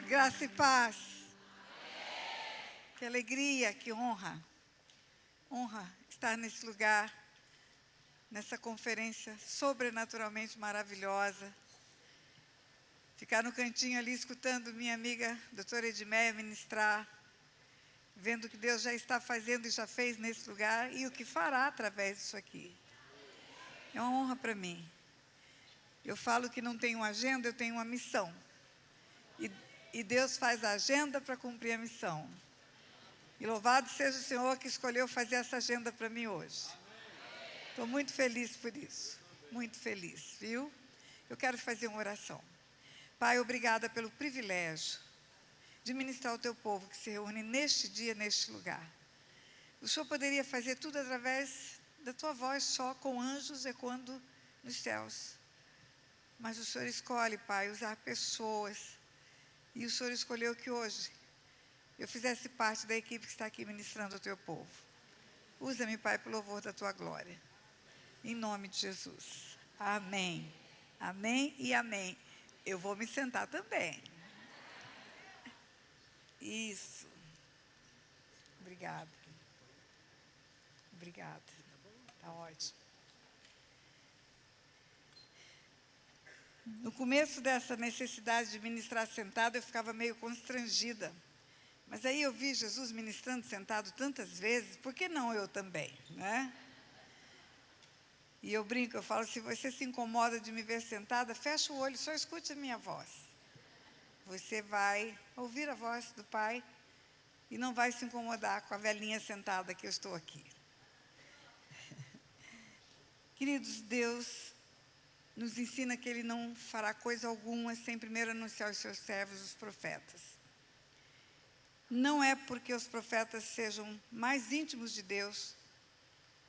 Graça e paz. Que alegria, que honra. Honra estar nesse lugar, nessa conferência sobrenaturalmente maravilhosa. Ficar no cantinho ali escutando minha amiga doutora Edmeia ministrar, vendo o que Deus já está fazendo e já fez nesse lugar e o que fará através disso aqui. É uma honra para mim. Eu falo que não tenho agenda, eu tenho uma missão. E Deus faz a agenda para cumprir a missão. E louvado seja o Senhor que escolheu fazer essa agenda para mim hoje. Estou muito feliz por isso. Muito feliz, viu? Eu quero fazer uma oração. Pai, obrigada pelo privilégio de ministrar ao teu povo que se reúne neste dia, neste lugar. O Senhor poderia fazer tudo através da tua voz só, com anjos ecoando nos céus. Mas o Senhor escolhe, Pai, usar pessoas. E o Senhor escolheu que hoje eu fizesse parte da equipe que está aqui ministrando ao teu povo. Usa-me, Pai, para o louvor da tua glória. Em nome de Jesus. Amém. Amém e amém. Eu vou me sentar também. Isso. Obrigada. Obrigada. Está ótimo. No começo dessa necessidade de ministrar sentada, eu ficava meio constrangida. Mas aí eu vi Jesus ministrando sentado tantas vezes, por que não eu também, né? E eu brinco, eu falo, se você se incomoda de me ver sentada, fecha o olho, só escute a minha voz. Você vai ouvir a voz do Pai e não vai se incomodar com a velhinha sentada que eu estou aqui. Queridos, Deus nos ensina que Ele não fará coisa alguma sem primeiro anunciar aos seus servos, os profetas. Não é porque os profetas sejam mais íntimos de Deus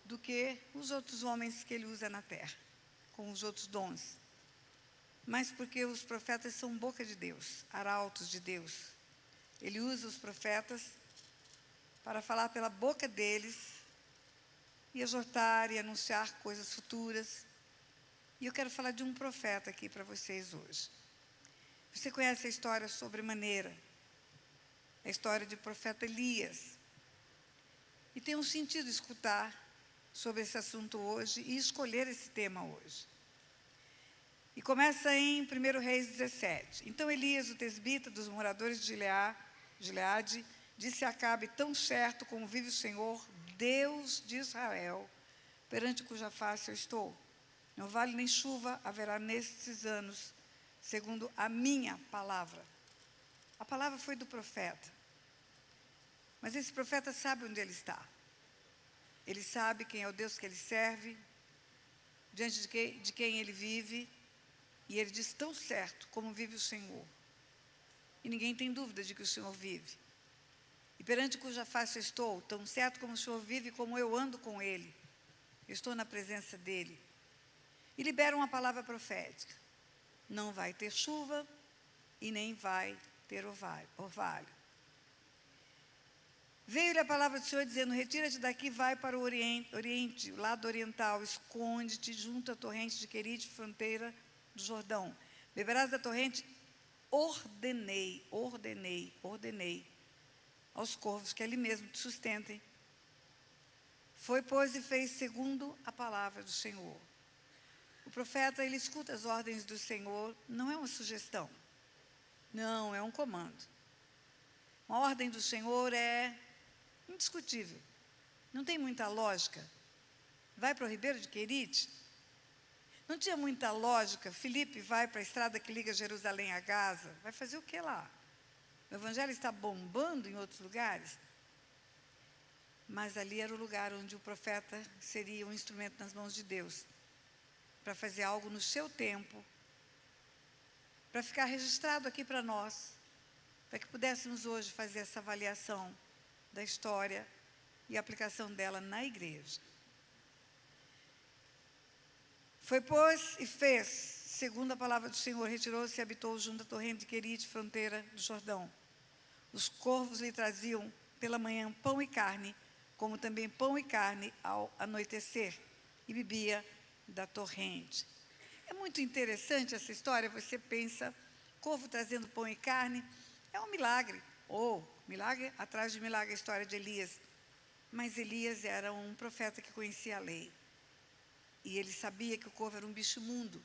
do que os outros homens que Ele usa na terra, com os outros dons. Mas porque os profetas são boca de Deus, arautos de Deus. Ele usa os profetas para falar pela boca deles e exortar e anunciar coisas futuras. E eu quero falar de um profeta aqui para vocês hoje. Você conhece a história sobremaneira, a história de profeta Elias. E tem um sentido escutar sobre esse assunto hoje e escolher esse tema hoje. E começa em 1 Reis 17. Então Elias, o tesbita dos moradores de Gileade, disse a Acabe, tão certo como vive o Senhor, Deus de Israel, perante cuja face eu estou, não vale nem chuva haverá nestes anos, segundo a minha palavra. A palavra foi do profeta. Mas esse profeta sabe onde ele está. Ele sabe quem é o Deus que ele serve, diante de quem ele vive. E ele diz, tão certo como vive o Senhor. E ninguém tem dúvida de que o Senhor vive. E perante cuja face eu estou, tão certo como o Senhor vive, como eu ando com Ele. Eu estou na presença dEle. E libera uma palavra profética. Não vai ter chuva e nem vai ter orvalho. Veio-lhe a palavra do Senhor dizendo, retira-te daqui, vai para o oriente, o lado oriental, esconde-te junto à torrente de Querite, fronteira do Jordão. Beberás da torrente, ordenei aos corvos que ali mesmo te sustentem. Foi, pois, e fez segundo a palavra do Senhor. O profeta, ele escuta as ordens do Senhor, não é uma sugestão, não, é um comando. Uma ordem do Senhor é indiscutível, não tem muita lógica. Vai para o Ribeiro de Querite? Não tinha muita lógica. Filipe vai para a estrada que liga Jerusalém a Gaza, vai fazer o que lá? O evangelho está bombando em outros lugares. Mas ali era o lugar onde o profeta seria um instrumento nas mãos de Deus, para fazer algo no seu tempo, para ficar registrado aqui para nós, para que pudéssemos hoje fazer essa avaliação da história e a aplicação dela na igreja. Foi, pois, e fez, segundo a palavra do Senhor, retirou-se e habitou junto à torrente de Querite, fronteira do Jordão. Os corvos lhe traziam pela manhã pão e carne, como também pão e carne ao anoitecer, e bebia da torrente. É muito interessante essa história, você pensa, corvo trazendo pão e carne, É um milagre, ou milagre atrás de milagre, a história de Elias. Mas Elias era um profeta que conhecia a lei. E ele sabia que o corvo era um bicho imundo.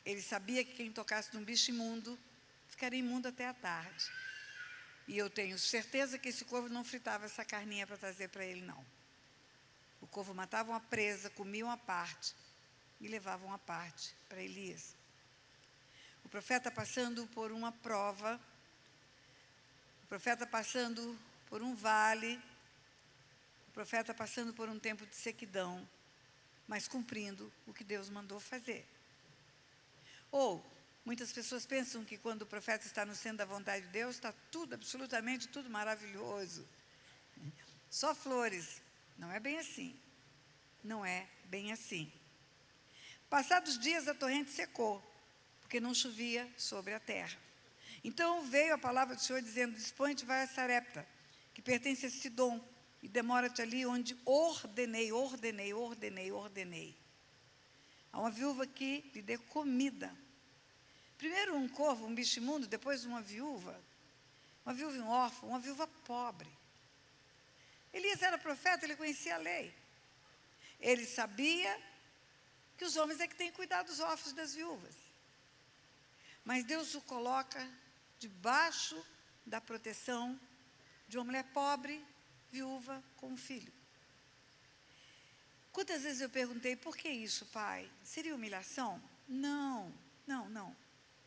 Ele sabia que quem tocasse num bicho imundo ficaria imundo até a tarde. E eu tenho certeza que esse corvo não fritava essa carninha para trazer para ele, não. O corvo matava uma presa, comia uma parte e levava uma parte para Elias. O profeta passando por uma prova, o profeta passando por um vale, o profeta passando por um tempo de sequidão, mas cumprindo o que Deus mandou fazer. Ou, muitas pessoas pensam que quando o profeta está no centro da vontade de Deus, está tudo, absolutamente tudo maravilhoso. Só flores. Não é bem assim. Não é bem assim. Passados dias, a torrente secou, porque não chovia sobre a terra. Então veio a palavra do Senhor dizendo: dispõe-te, vai a Sarepta, que pertence a Sidom, e demora-te ali onde ordenei. Há uma viúva que lhe dê comida. Primeiro um corvo, um bicho imundo, depois uma viúva e um órfão, uma viúva pobre. Elias era profeta, ele conhecia a lei. Ele sabia que os homens é que têm que cuidar dos órfãos e das viúvas. Mas Deus o coloca debaixo da proteção de uma mulher pobre, viúva, com um filho. Quantas vezes eu perguntei: por que isso, pai? Seria humilhação? Não.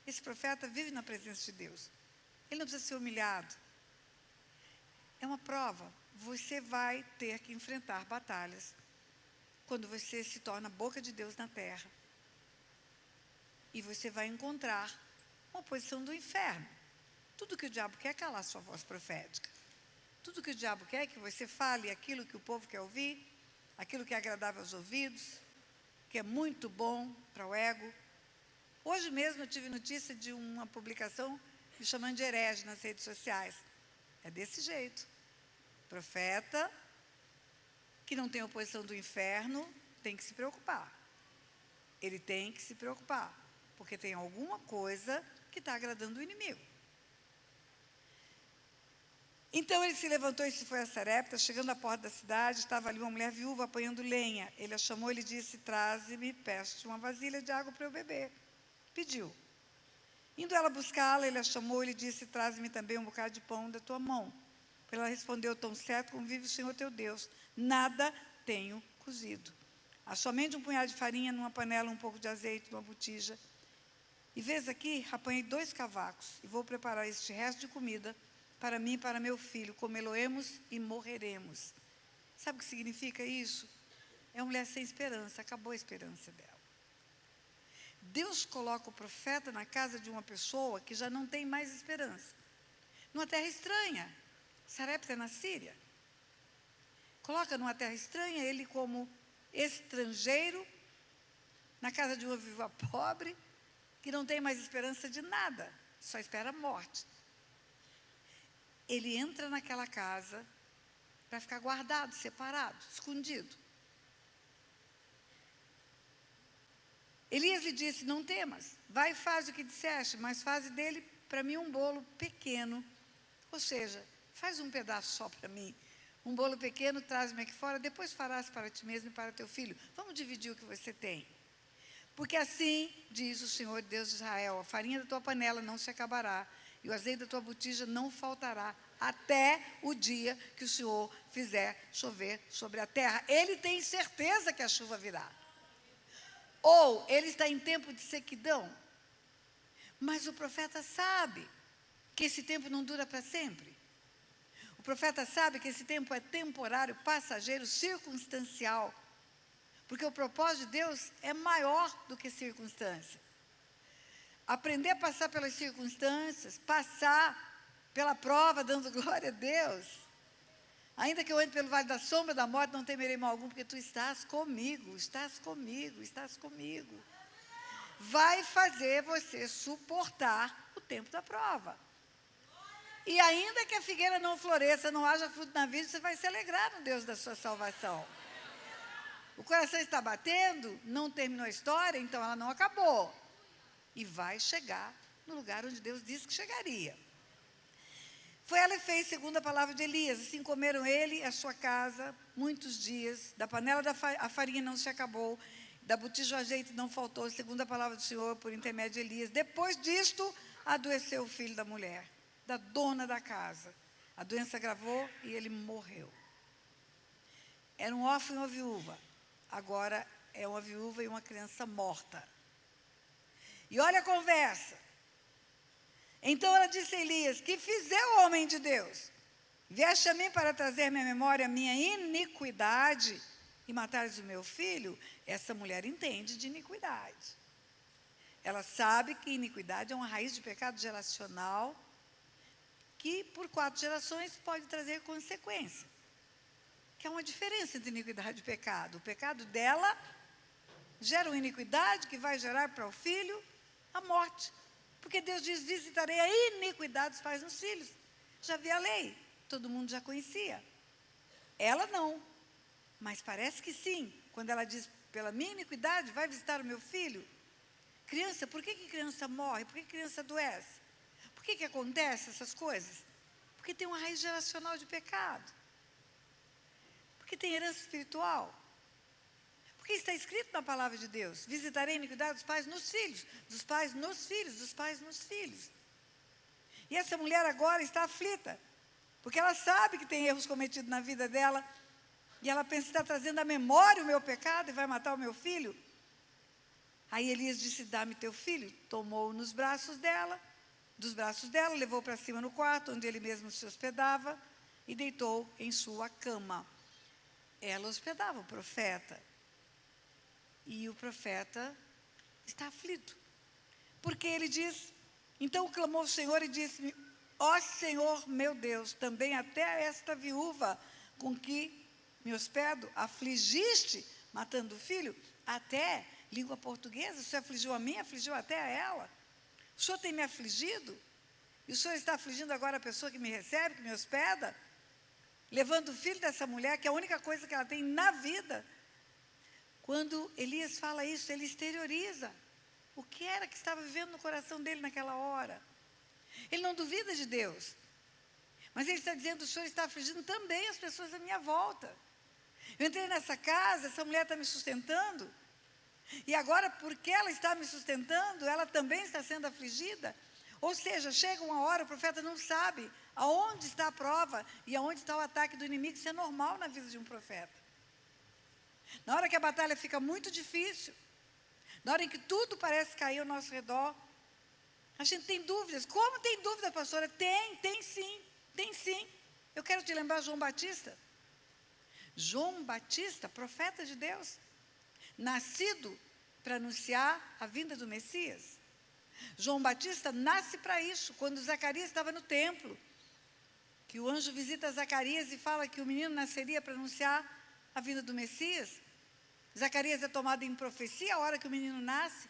Esse profeta vive na presença de Deus. Ele não precisa ser humilhado. É uma prova. Você vai ter que enfrentar batalhas quando você se torna a boca de Deus na terra. E você vai encontrar uma oposição do inferno. Tudo que o diabo quer é calar sua voz profética. Tudo que o diabo quer é que você fale aquilo que o povo quer ouvir, aquilo que é agradável aos ouvidos, que é muito bom para o ego. Hoje mesmo eu tive notícia de uma publicação me chamando de herege nas redes sociais. É desse jeito. Profeta que não tem oposição do inferno tem que se preocupar. Ele tem que se preocupar, porque tem alguma coisa que está agradando o inimigo. Então ele se levantou e se foi a Sarepta. Chegando à porta da cidade, estava ali uma mulher viúva apanhando lenha. Ele a chamou e lhe disse: traze-me, peço-te uma vasilha de água para eu beber. Pediu. Indo ela buscá-la, ele a chamou e lhe disse: traze-me também um bocado de pão da tua mão. Ela respondeu: tão certo como vive o Senhor teu Deus, nada tenho cozido. Há somente um punhado de farinha numa panela, um pouco de azeite numa botija. E vês aqui, apanhei 2 cavacos e vou preparar este resto de comida para mim e para meu filho. Comê-lo-emos e morreremos. Sabe o que significa isso? É uma mulher sem esperança, acabou a esperança dela. Deus coloca o profeta na casa de uma pessoa que já não tem mais esperança. Numa terra estranha. Sarepta é na Síria. Coloca numa terra estranha ele como estrangeiro, na casa de uma viúva pobre, que não tem mais esperança de nada, só espera a morte. Ele entra naquela casa para ficar guardado, separado, escondido. Elias lhe disse: não temas, vai e faz o que disseste, mas faz dele para mim um bolo pequeno. Ou seja, faz um pedaço só para mim. Um bolo pequeno, traz-me aqui fora, depois farás para ti mesmo e para teu filho. Vamos dividir o que você tem. Porque assim diz o Senhor Deus de Israel: a farinha da tua panela não se acabará, e o azeite da tua botija não faltará, até o dia que o Senhor fizer chover sobre a terra. Ele tem certeza que a chuva virá. Ou ele está em tempo de sequidão. Mas o profeta sabe que esse tempo não dura para sempre. O profeta sabe que esse tempo é temporário, passageiro, circunstancial. Porque o propósito de Deus é maior do que circunstância. Aprender a passar pelas circunstâncias, passar pela prova, dando glória a Deus. Ainda que eu entre pelo vale da sombra da morte, não temerei mal algum, porque tu estás comigo, estás comigo, estás comigo. Vai fazer você suportar o tempo da prova. E ainda que a figueira não floresça, não haja fruto na vida, você vai se alegrar no Deus da sua salvação. O coração está batendo, não terminou a história, então ela não acabou. E vai chegar no lugar onde Deus disse que chegaria. Foi ela e fez segundo a palavra de Elias. Assim comeram ele e a sua casa muitos dias. Da panela a farinha não se acabou, da botija o azeite não faltou, segundo a palavra do Senhor, por intermédio de Elias. Depois disto, adoeceu o filho da mulher, da dona da casa. A doença agravou e ele morreu. Era um órfão e uma viúva. Agora é uma viúva e uma criança morta. E olha a conversa. Então ela disse a Elias: que fizer o homem de Deus? Vieste a mim para trazer minha memória a minha iniquidade e matares o meu filho? Essa mulher entende de iniquidade. Ela sabe que iniquidade é uma raiz de pecado geracional que por 4 gerações pode trazer consequência. Que é uma diferença entre iniquidade e pecado. O pecado dela gera uma iniquidade que vai gerar para o filho a morte. Porque Deus diz: visitarei a iniquidade dos pais nos filhos. Já havia a lei, todo mundo já conhecia. Ela não, mas parece que sim. Quando ela diz: pela minha iniquidade vai visitar o meu filho. Criança, por que criança morre? Por que criança adoece? Por que acontece essas coisas? Porque tem uma raiz geracional de pecado. Porque tem herança espiritual. Porque está escrito na palavra de Deus: visitarei a iniquidade dos pais nos filhos, dos pais nos filhos, dos pais nos filhos. E essa mulher agora está aflita, porque ela sabe que tem erros cometidos na vida dela, e ela pensa: está trazendo à memória o meu pecado e vai matar o meu filho? Aí Elias disse: dá-me teu filho. Tomou-o dos braços dela, levou para cima no quarto, onde ele mesmo se hospedava, e deitou em sua cama. Ela hospedava o profeta. E o profeta está aflito. Porque ele diz: então clamou o Senhor e disse-me: ó Senhor meu Deus, também até esta viúva com que me hospedo afligiste, matando o filho? Até, língua portuguesa, o Senhor afligiu a mim, afligiu até a ela. O Senhor tem me afligido? E o Senhor está afligindo agora a pessoa que me recebe, que me hospeda? Levando o filho dessa mulher, que é a única coisa que ela tem na vida. Quando Elias fala isso, ele exterioriza o que era que estava vivendo no coração dele naquela hora. Ele não duvida de Deus, mas ele está dizendo: o Senhor está afligindo também as pessoas à minha volta. Eu entrei nessa casa, essa mulher está me sustentando, e agora, porque ela está me sustentando, ela também está sendo afligida. Ou seja, chega uma hora, o profeta não sabe aonde está a prova e aonde está o ataque do inimigo. Isso é normal na vida de um profeta. Na hora que a batalha fica muito difícil, na hora em que tudo parece cair ao nosso redor, a gente tem dúvidas. Como tem dúvida, pastora? Tem sim. Eu quero te lembrar João Batista. João Batista, profeta de Deus, nascido para anunciar a vinda do Messias. João Batista nasce para isso. Quando Zacarias estava no templo, que o anjo visita Zacarias e fala que o menino nasceria para anunciar a vinda do Messias. Zacarias é tomado em profecia a hora que o menino nasce,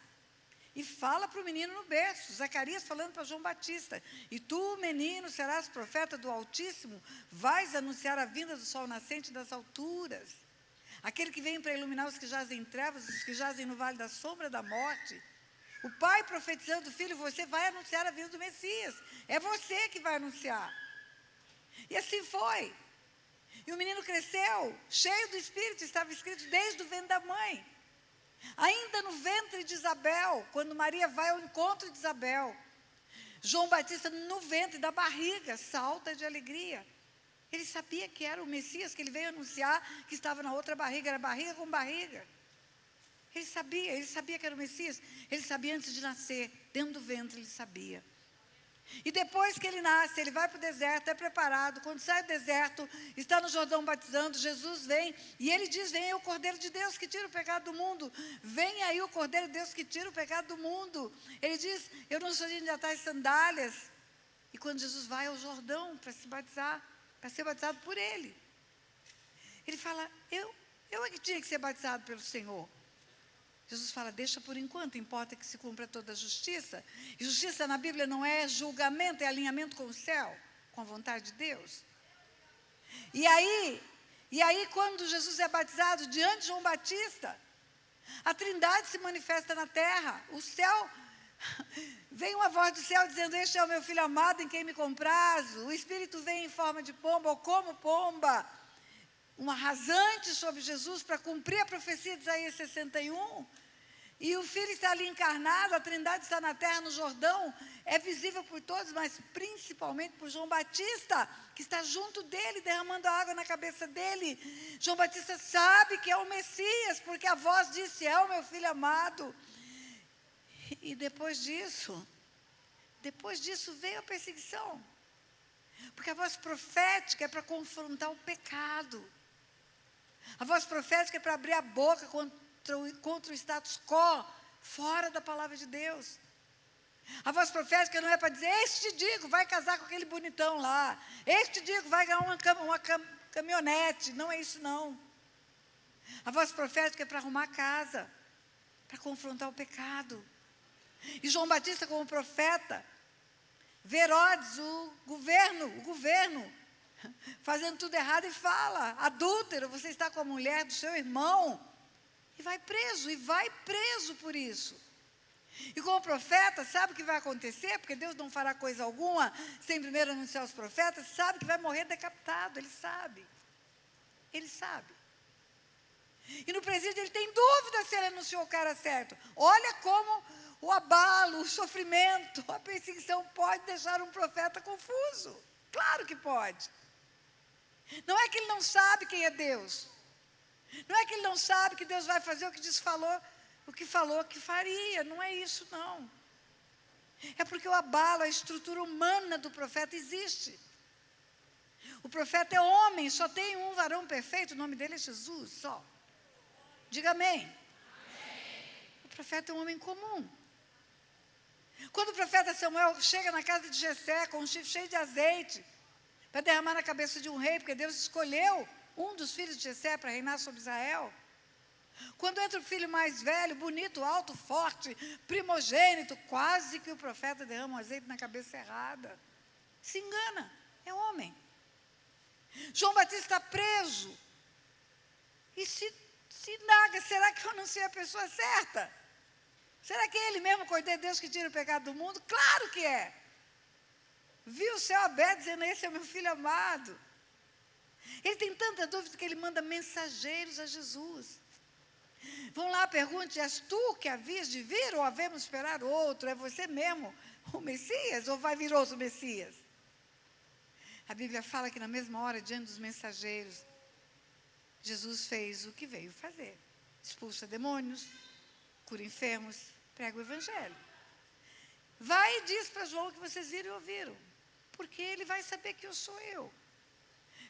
e fala para o menino no berço. Zacarias falando para João Batista: e tu, menino, serás profeta do Altíssimo, vais anunciar a vinda do sol nascente das alturas, aquele que vem para iluminar os que jazem em trevas, os que jazem no vale da sombra da morte. O pai profetizando o filho: você vai anunciar a vinda do Messias, é você que vai anunciar. E assim foi. E o menino cresceu, cheio do Espírito, estava escrito desde o ventre da mãe. Ainda no ventre de Isabel, quando Maria vai ao encontro de Isabel, João Batista, no ventre da barriga, salta de alegria. Ele sabia que era o Messias, que ele veio anunciar, que estava na outra barriga, era barriga com barriga. Ele sabia que era o Messias. Ele sabia antes de nascer, dentro do ventre ele sabia. E depois que ele nasce, ele vai para o deserto, é preparado. Quando sai do deserto, está no Jordão batizando, Jesus vem, e ele diz: vem aí o Cordeiro de Deus que tira o pecado do mundo. Vem aí o Cordeiro de Deus que tira o pecado do mundo. Ele diz: eu não sou digno de atar as sandálias. E quando Jesus vai ao Jordão para se batizar, para ser batizado por ele, ele fala: eu é que tinha que ser batizado pelo Senhor. Jesus fala: deixa por enquanto, importa que se cumpra toda a justiça. E justiça na Bíblia não é julgamento, é alinhamento com o céu, com a vontade de Deus. E aí quando Jesus é batizado diante de João Batista, a Trindade se manifesta na terra, o céu Vem uma voz do céu dizendo: este é o meu filho amado em quem me comprazo. O Espírito vem em forma de pomba ou como pomba. Uma rasante sobre Jesus para cumprir a profecia de Isaías 61. E o Filho está ali encarnado, a Trindade está na terra, no Jordão. É visível por todos, mas principalmente por João Batista, que está junto dele, derramando água na cabeça dele. João Batista sabe que é o Messias, porque a voz disse: é o meu filho amado. E depois disso veio a perseguição. Porque a voz profética é para confrontar o pecado. A voz profética é para abrir a boca contra o status quo, fora da palavra de Deus. A voz profética não é para dizer: este digo, vai casar com aquele bonitão lá. Este digo, vai ganhar uma caminhonete. Não é isso, não. A voz profética é para arrumar a casa, para confrontar o pecado. E João Batista, como profeta, vê Herodes, o governo, fazendo tudo errado e fala: adúltero, você está com a mulher do seu irmão. E vai preso por isso. E como profeta, sabe o que vai acontecer? Porque Deus não fará coisa alguma sem primeiro anunciar os profetas. Sabe que vai morrer decapitado, ele sabe. Ele sabe. E no presídio ele tem dúvida se ele anunciou o cara certo. Olha como o abalo, o sofrimento, a perseguição pode deixar um profeta confuso. Claro que pode. Não é que ele não sabe quem é Deus. Não é que ele não sabe que Deus vai fazer o que falou que faria. Não é isso, não. É porque o abalo, a estrutura humana do profeta existe. O profeta é homem, só tem um varão perfeito, o nome dele é Jesus, só. Diga amém. O profeta é um homem comum. Quando o profeta Samuel chega na casa de Jessé com um chifre cheio de azeite, para derramar na cabeça de um rei, porque Deus escolheu um dos filhos de Jessé para reinar sobre Israel. Quando entra o filho mais velho, bonito, alto, forte, primogênito, quase que o profeta derrama o azeite na cabeça errada. Se engana, é homem. João Batista está preso. E se indaga: será que eu não sei a pessoa certa? Será que é ele mesmo, o Cordeiro de Deus, que tira o pecado do mundo? Claro que é. Viu o céu aberto dizendo: esse é o meu filho amado. Ele tem tanta dúvida que ele manda mensageiros a Jesus. Vão lá, pergunte: és tu que havias de vir ou havemos esperar outro? É você mesmo o Messias ou vai vir outro Messias? A Bíblia fala que na mesma hora, diante dos mensageiros, Jesus fez o que veio fazer. Expulsa demônios, cura enfermos, prega o evangelho. Vai e diz para João o que vocês viram e ouviram, porque ele vai saber que eu sou eu.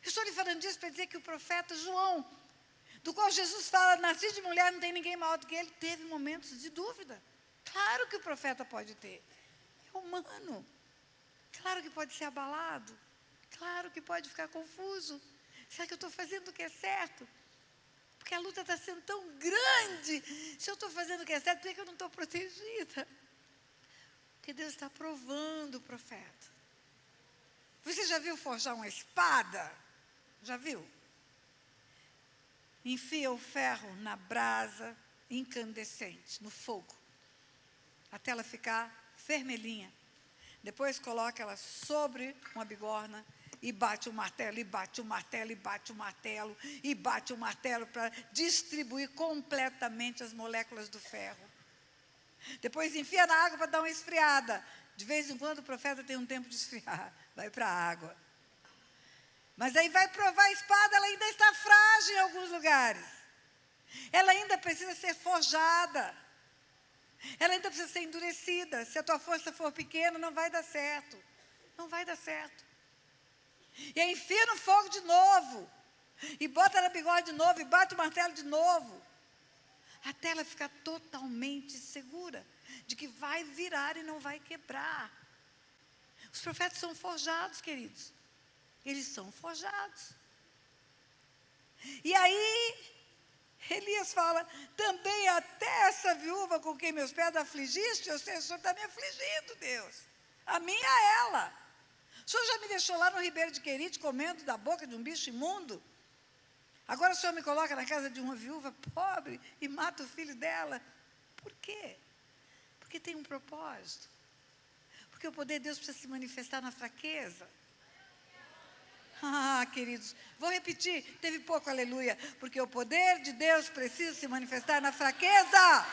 Estou lhe falando disso para dizer que o profeta João, do qual Jesus fala: nasci de mulher, não tem ninguém maior do que ele, teve momentos de dúvida. Claro que o profeta pode ter. É humano. Claro que pode ser abalado. Claro que pode ficar confuso. Será que eu estou fazendo o que é certo? Porque a luta está sendo tão grande. Se eu estou fazendo o que é certo, por que eu não estou protegida? Porque Deus está provando o profeta. Você já viu forjar uma espada? Já viu? Enfia o ferro na brasa incandescente, no fogo, até ela ficar vermelhinha. Depois coloca ela sobre uma bigorna e bate o martelo, e bate o martelo, e bate o martelo, e bate o martelo para distribuir completamente as moléculas do ferro. Depois enfia na água para dar uma esfriada. De vez em quando o profeta tem um tempo de esfriar, vai para a água. Mas aí vai provar a espada, ela ainda está frágil em alguns lugares. Ela ainda precisa ser forjada. Ela ainda precisa ser endurecida. Se a tua força for pequena, não vai dar certo. Não vai dar certo. E aí enfia no fogo de novo. E bota na bigode de novo, e bate o martelo de novo. Até ela ficar totalmente segura de que vai virar e não vai quebrar. Os profetas são forjados, queridos. Eles são forjados. E aí, Elias fala: também até essa viúva com quem meus pés afligiste, ou seja, o Senhor está me afligindo, Deus. A mim e a ela. O Senhor já me deixou lá no Ribeiro de Querite, comendo da boca de um bicho imundo. Agora o Senhor me coloca na casa de uma viúva pobre e mata o filho dela. Por quê? Porque tem um propósito. Porque o poder de Deus precisa se manifestar na fraqueza. Ah, queridos, vou repetir, teve pouco aleluia. Porque o poder de Deus precisa se manifestar na fraqueza.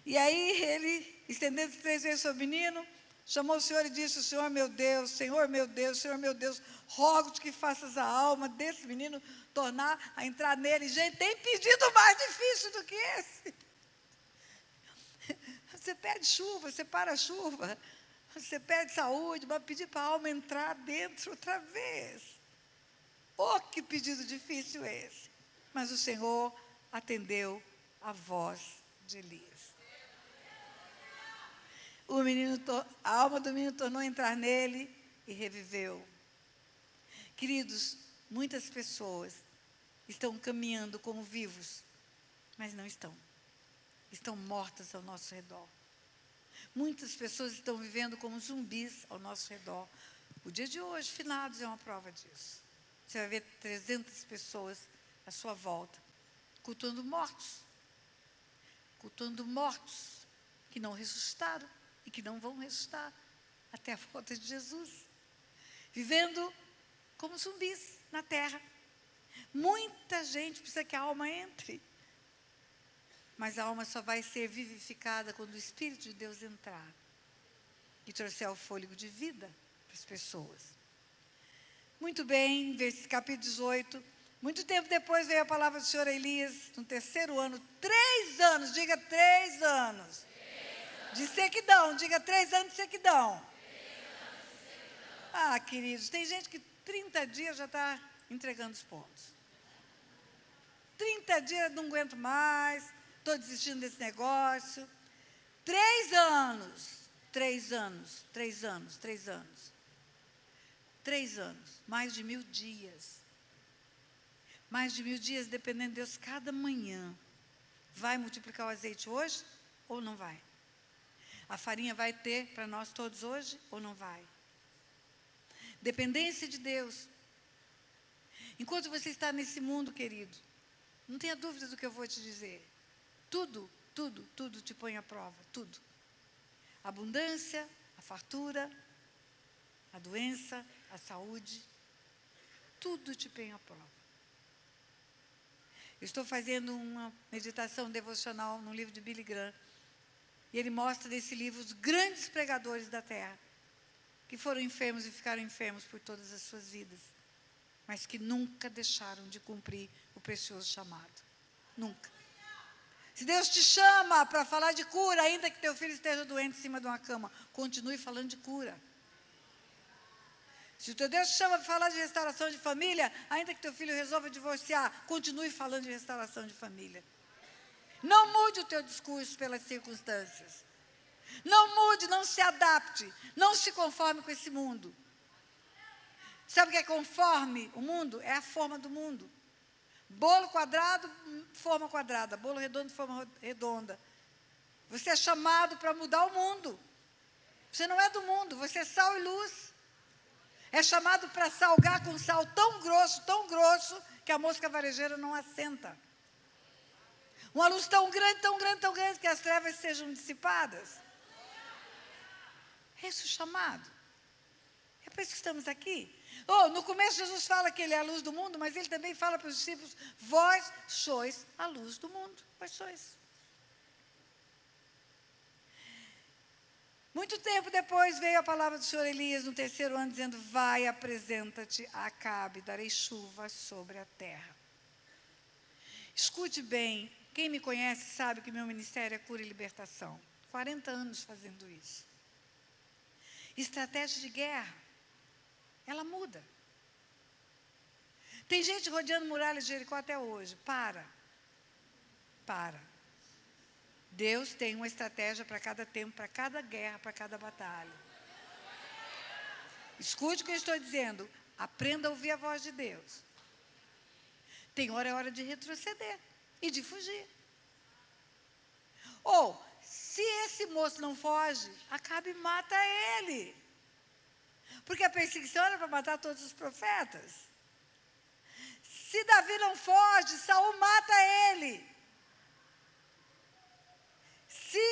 E aí ele, estendendo 3 vezes sobre o menino, chamou o Senhor e disse: Senhor meu Deus, Senhor meu Deus, Senhor meu Deus, rogo-te que faças a alma desse menino tornar a entrar nele. Gente, tem pedido mais difícil do que esse. Você pede chuva, você para a chuva, você pede saúde, mas pedir para a alma entrar dentro outra vez. Oh, que pedido difícil esse. Mas o Senhor atendeu a voz de Elias. A alma do menino tornou a entrar nele e reviveu. Queridos, muitas pessoas estão caminhando como vivos, mas não estão. Estão mortas ao nosso redor. Muitas pessoas estão vivendo como zumbis ao nosso redor. O dia de hoje, finados, é uma prova disso. Você vai ver 300 pessoas à sua volta, cultuando mortos. Cultuando mortos que não ressuscitaram e que não vão ressuscitar até a volta de Jesus. Vivendo como zumbis na terra. Muita gente precisa que a alma entre. Mas a alma só vai ser vivificada quando o Espírito de Deus entrar e trouxer o fôlego de vida para as pessoas. Muito bem, capítulo 18. Muito tempo depois veio a palavra do Senhor a Elias, no 3º ano, 3 anos, diga 3 anos. De sequidão, diga 3 anos de sequidão. Ah, queridos, tem gente que 30 dias já está entregando os pontos. 30 dias não aguento mais, estou desistindo desse negócio. 3 anos, 3 anos, 3 anos, 3 anos. 3 anos, mais de 1000 dias. Mais de 1000 dias, dependendo de Deus, cada manhã. Vai multiplicar o azeite hoje ou não vai? A farinha vai ter para nós todos hoje ou não vai? Dependência de Deus. Enquanto você está nesse mundo, querido, não tenha dúvida do que eu vou te dizer. Tudo, tudo, tudo te põe à prova, tudo. A abundância, a fartura, a doença, a saúde, tudo te põe à prova. Eu estou fazendo uma meditação devocional no livro de Billy Graham, e ele mostra nesse livro os grandes pregadores da terra, que foram enfermos e ficaram enfermos por todas as suas vidas, mas que nunca deixaram de cumprir o precioso chamado. Nunca. Se Deus te chama para falar de cura, ainda que teu filho esteja doente em cima de uma cama, continue falando de cura. Se o teu Deus te chama para falar de restauração de família, ainda que teu filho resolva divorciar, continue falando de restauração de família. Não mude o teu discurso pelas circunstâncias. Não mude, não se adapte, não se conforme com esse mundo. Sabe o que é conforme o mundo? É a forma do mundo. Bolo quadrado, forma quadrada. Bolo redondo, forma redonda. Você é chamado para mudar o mundo. Você não é do mundo, você é sal e luz. É chamado para salgar com sal tão grosso, que a mosca varejeira não assenta. Uma luz tão grande, tão grande, tão grande, que as trevas sejam dissipadas. É esse o chamado. É por isso que estamos aqui. No começo Jesus fala que Ele é a luz do mundo, mas Ele também fala para os discípulos: vós sois a luz do mundo. Vós sois. Muito tempo depois veio a palavra do Senhor Elias, no 3º ano, dizendo: vai, apresenta-te a Acabe, darei chuva sobre a terra. Escute bem, quem me conhece sabe que meu ministério é cura e libertação. 40 anos fazendo isso. Estratégia de guerra, ela muda. Tem gente rodeando muralhas de Jericó até hoje. Para. Deus tem uma estratégia para cada tempo, para cada guerra, para cada batalha. Escute o que eu estou dizendo. Aprenda a ouvir a voz de Deus. Tem hora, é hora de retroceder e de fugir. Se esse moço não foge, Acabe e mata ele. Porque a perseguição era para matar todos os profetas. Se Davi não foge, Saul mata ele. Se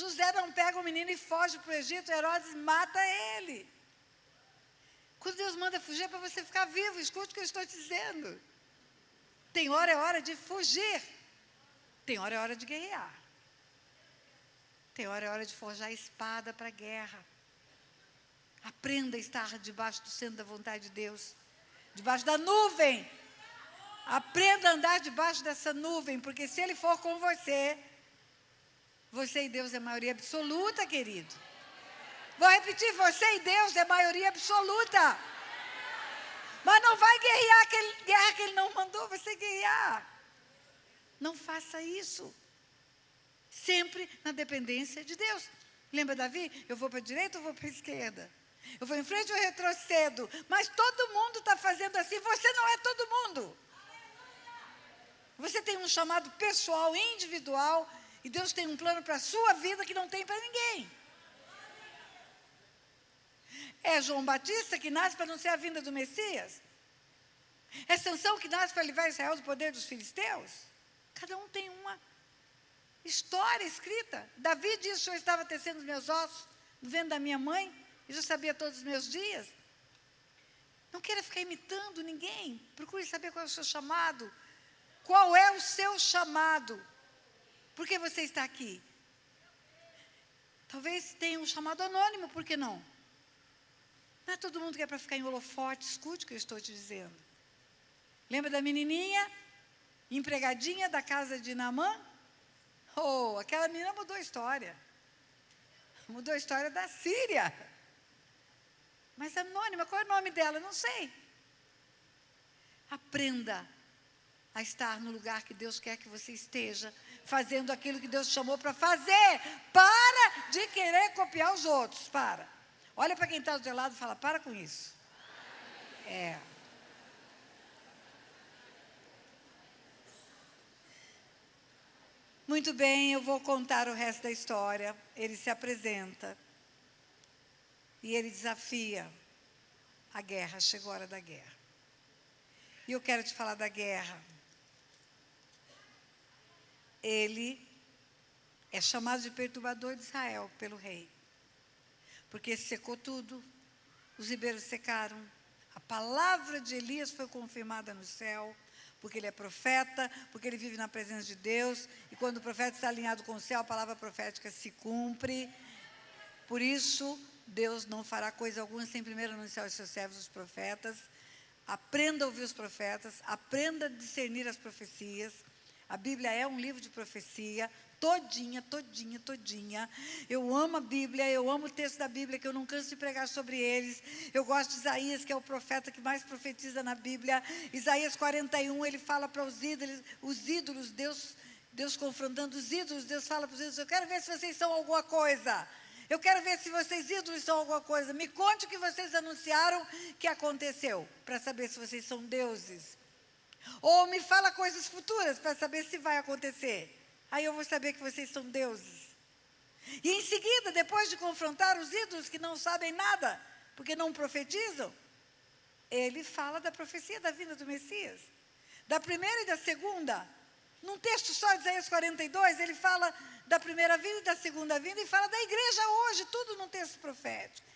José não pega o menino e foge para o Egito, Herodes mata ele. Quando Deus manda fugir é para você ficar vivo, escute o que eu estou te dizendo. Tem hora, é hora de fugir. Tem hora, é hora de guerrear. Tem hora, é hora de forjar a espada para a guerra. Aprenda a estar debaixo do centro da vontade de Deus. Debaixo da nuvem. Aprenda a andar debaixo dessa nuvem, porque se Ele for com você, você e Deus é maioria absoluta, querido. Vou repetir, você e Deus é maioria absoluta. Mas não vai guerrear aquele guerra que Ele não mandou você guerrear. Não faça isso. Sempre na dependência de Deus. Lembra Davi? Eu vou para a direita ou vou para a esquerda? Eu vou em frente ou retrocedo? Mas todo mundo está fazendo assim. Você não é todo mundo. Você tem um chamado pessoal, individual. E Deus tem um plano para a sua vida que não tem para ninguém. É João Batista que nasce para anunciar a vinda do Messias? É Sansão que nasce para livrar Israel do poder dos filisteus? Cada um tem uma história escrita. Davi diz: o Senhor estava tecendo os meus ossos no ventre da minha mãe e já sabia todos os meus dias. Não queira ficar imitando ninguém. Procure saber qual é o seu chamado. Qual é o seu chamado? Por que você está aqui? Talvez tenha um chamado anônimo, por que não? Não é todo mundo que é para ficar em holofote. Escute o que eu estou te dizendo. Lembra da menininha, empregadinha da casa de Naamã? Oh, aquela menina mudou a história. Mudou a história da Síria. Mas anônima, qual é o nome dela? Não sei. Aprenda a estar no lugar que Deus quer que você esteja, fazendo aquilo que Deus te chamou para fazer. Para de querer copiar os outros, para. Olha para quem está do teu lado e fala: para com isso. É. Muito bem, eu vou contar o resto da história. Ele se apresenta e ele desafia a guerra. Chegou a hora da guerra. E eu quero te falar da guerra. Ele é chamado de perturbador de Israel pelo rei, porque secou tudo, os ribeiros secaram, a palavra de Elias foi confirmada no céu, porque ele é profeta, porque ele vive na presença de Deus, e quando o profeta está alinhado com o céu, a palavra profética se cumpre. Por isso, Deus não fará coisa alguma sem primeiro anunciar aos seus servos, os profetas. Aprenda a ouvir os profetas, aprenda a discernir as profecias. A Bíblia é um livro de profecia, todinha, todinha, todinha. Eu amo a Bíblia, eu amo o texto da Bíblia, que eu não canso de pregar sobre eles. Eu gosto de Isaías, que é o profeta que mais profetiza na Bíblia. Isaías 41, ele fala para os ídolos, Deus confrontando os ídolos, Deus fala para os ídolos: eu quero ver se vocês são alguma coisa. Eu quero ver se vocês ídolos são alguma coisa. Me conte o que vocês anunciaram que aconteceu, para saber se vocês são deuses. Ou me fala coisas futuras, para saber se vai acontecer. Aí eu vou saber que vocês são deuses. E em seguida, depois de confrontar os ídolos que não sabem nada, porque não profetizam, ele fala da profecia da vinda do Messias. Da primeira e da segunda. Num texto só de Isaías 42, ele fala da primeira vinda e da segunda vinda, e fala da igreja hoje, tudo num texto profético.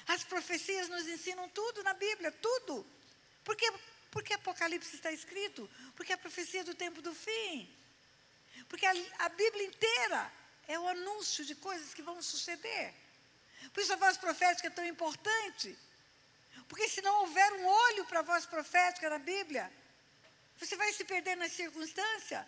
As profecias nos ensinam tudo na Bíblia, tudo. Porque Apocalipse está escrito? Porque é a profecia do tempo do fim. Porque a Bíblia inteira é o anúncio de coisas que vão suceder. Por isso a voz profética é tão importante. Porque se não houver um olho para a voz profética na Bíblia, você vai se perder na circunstância.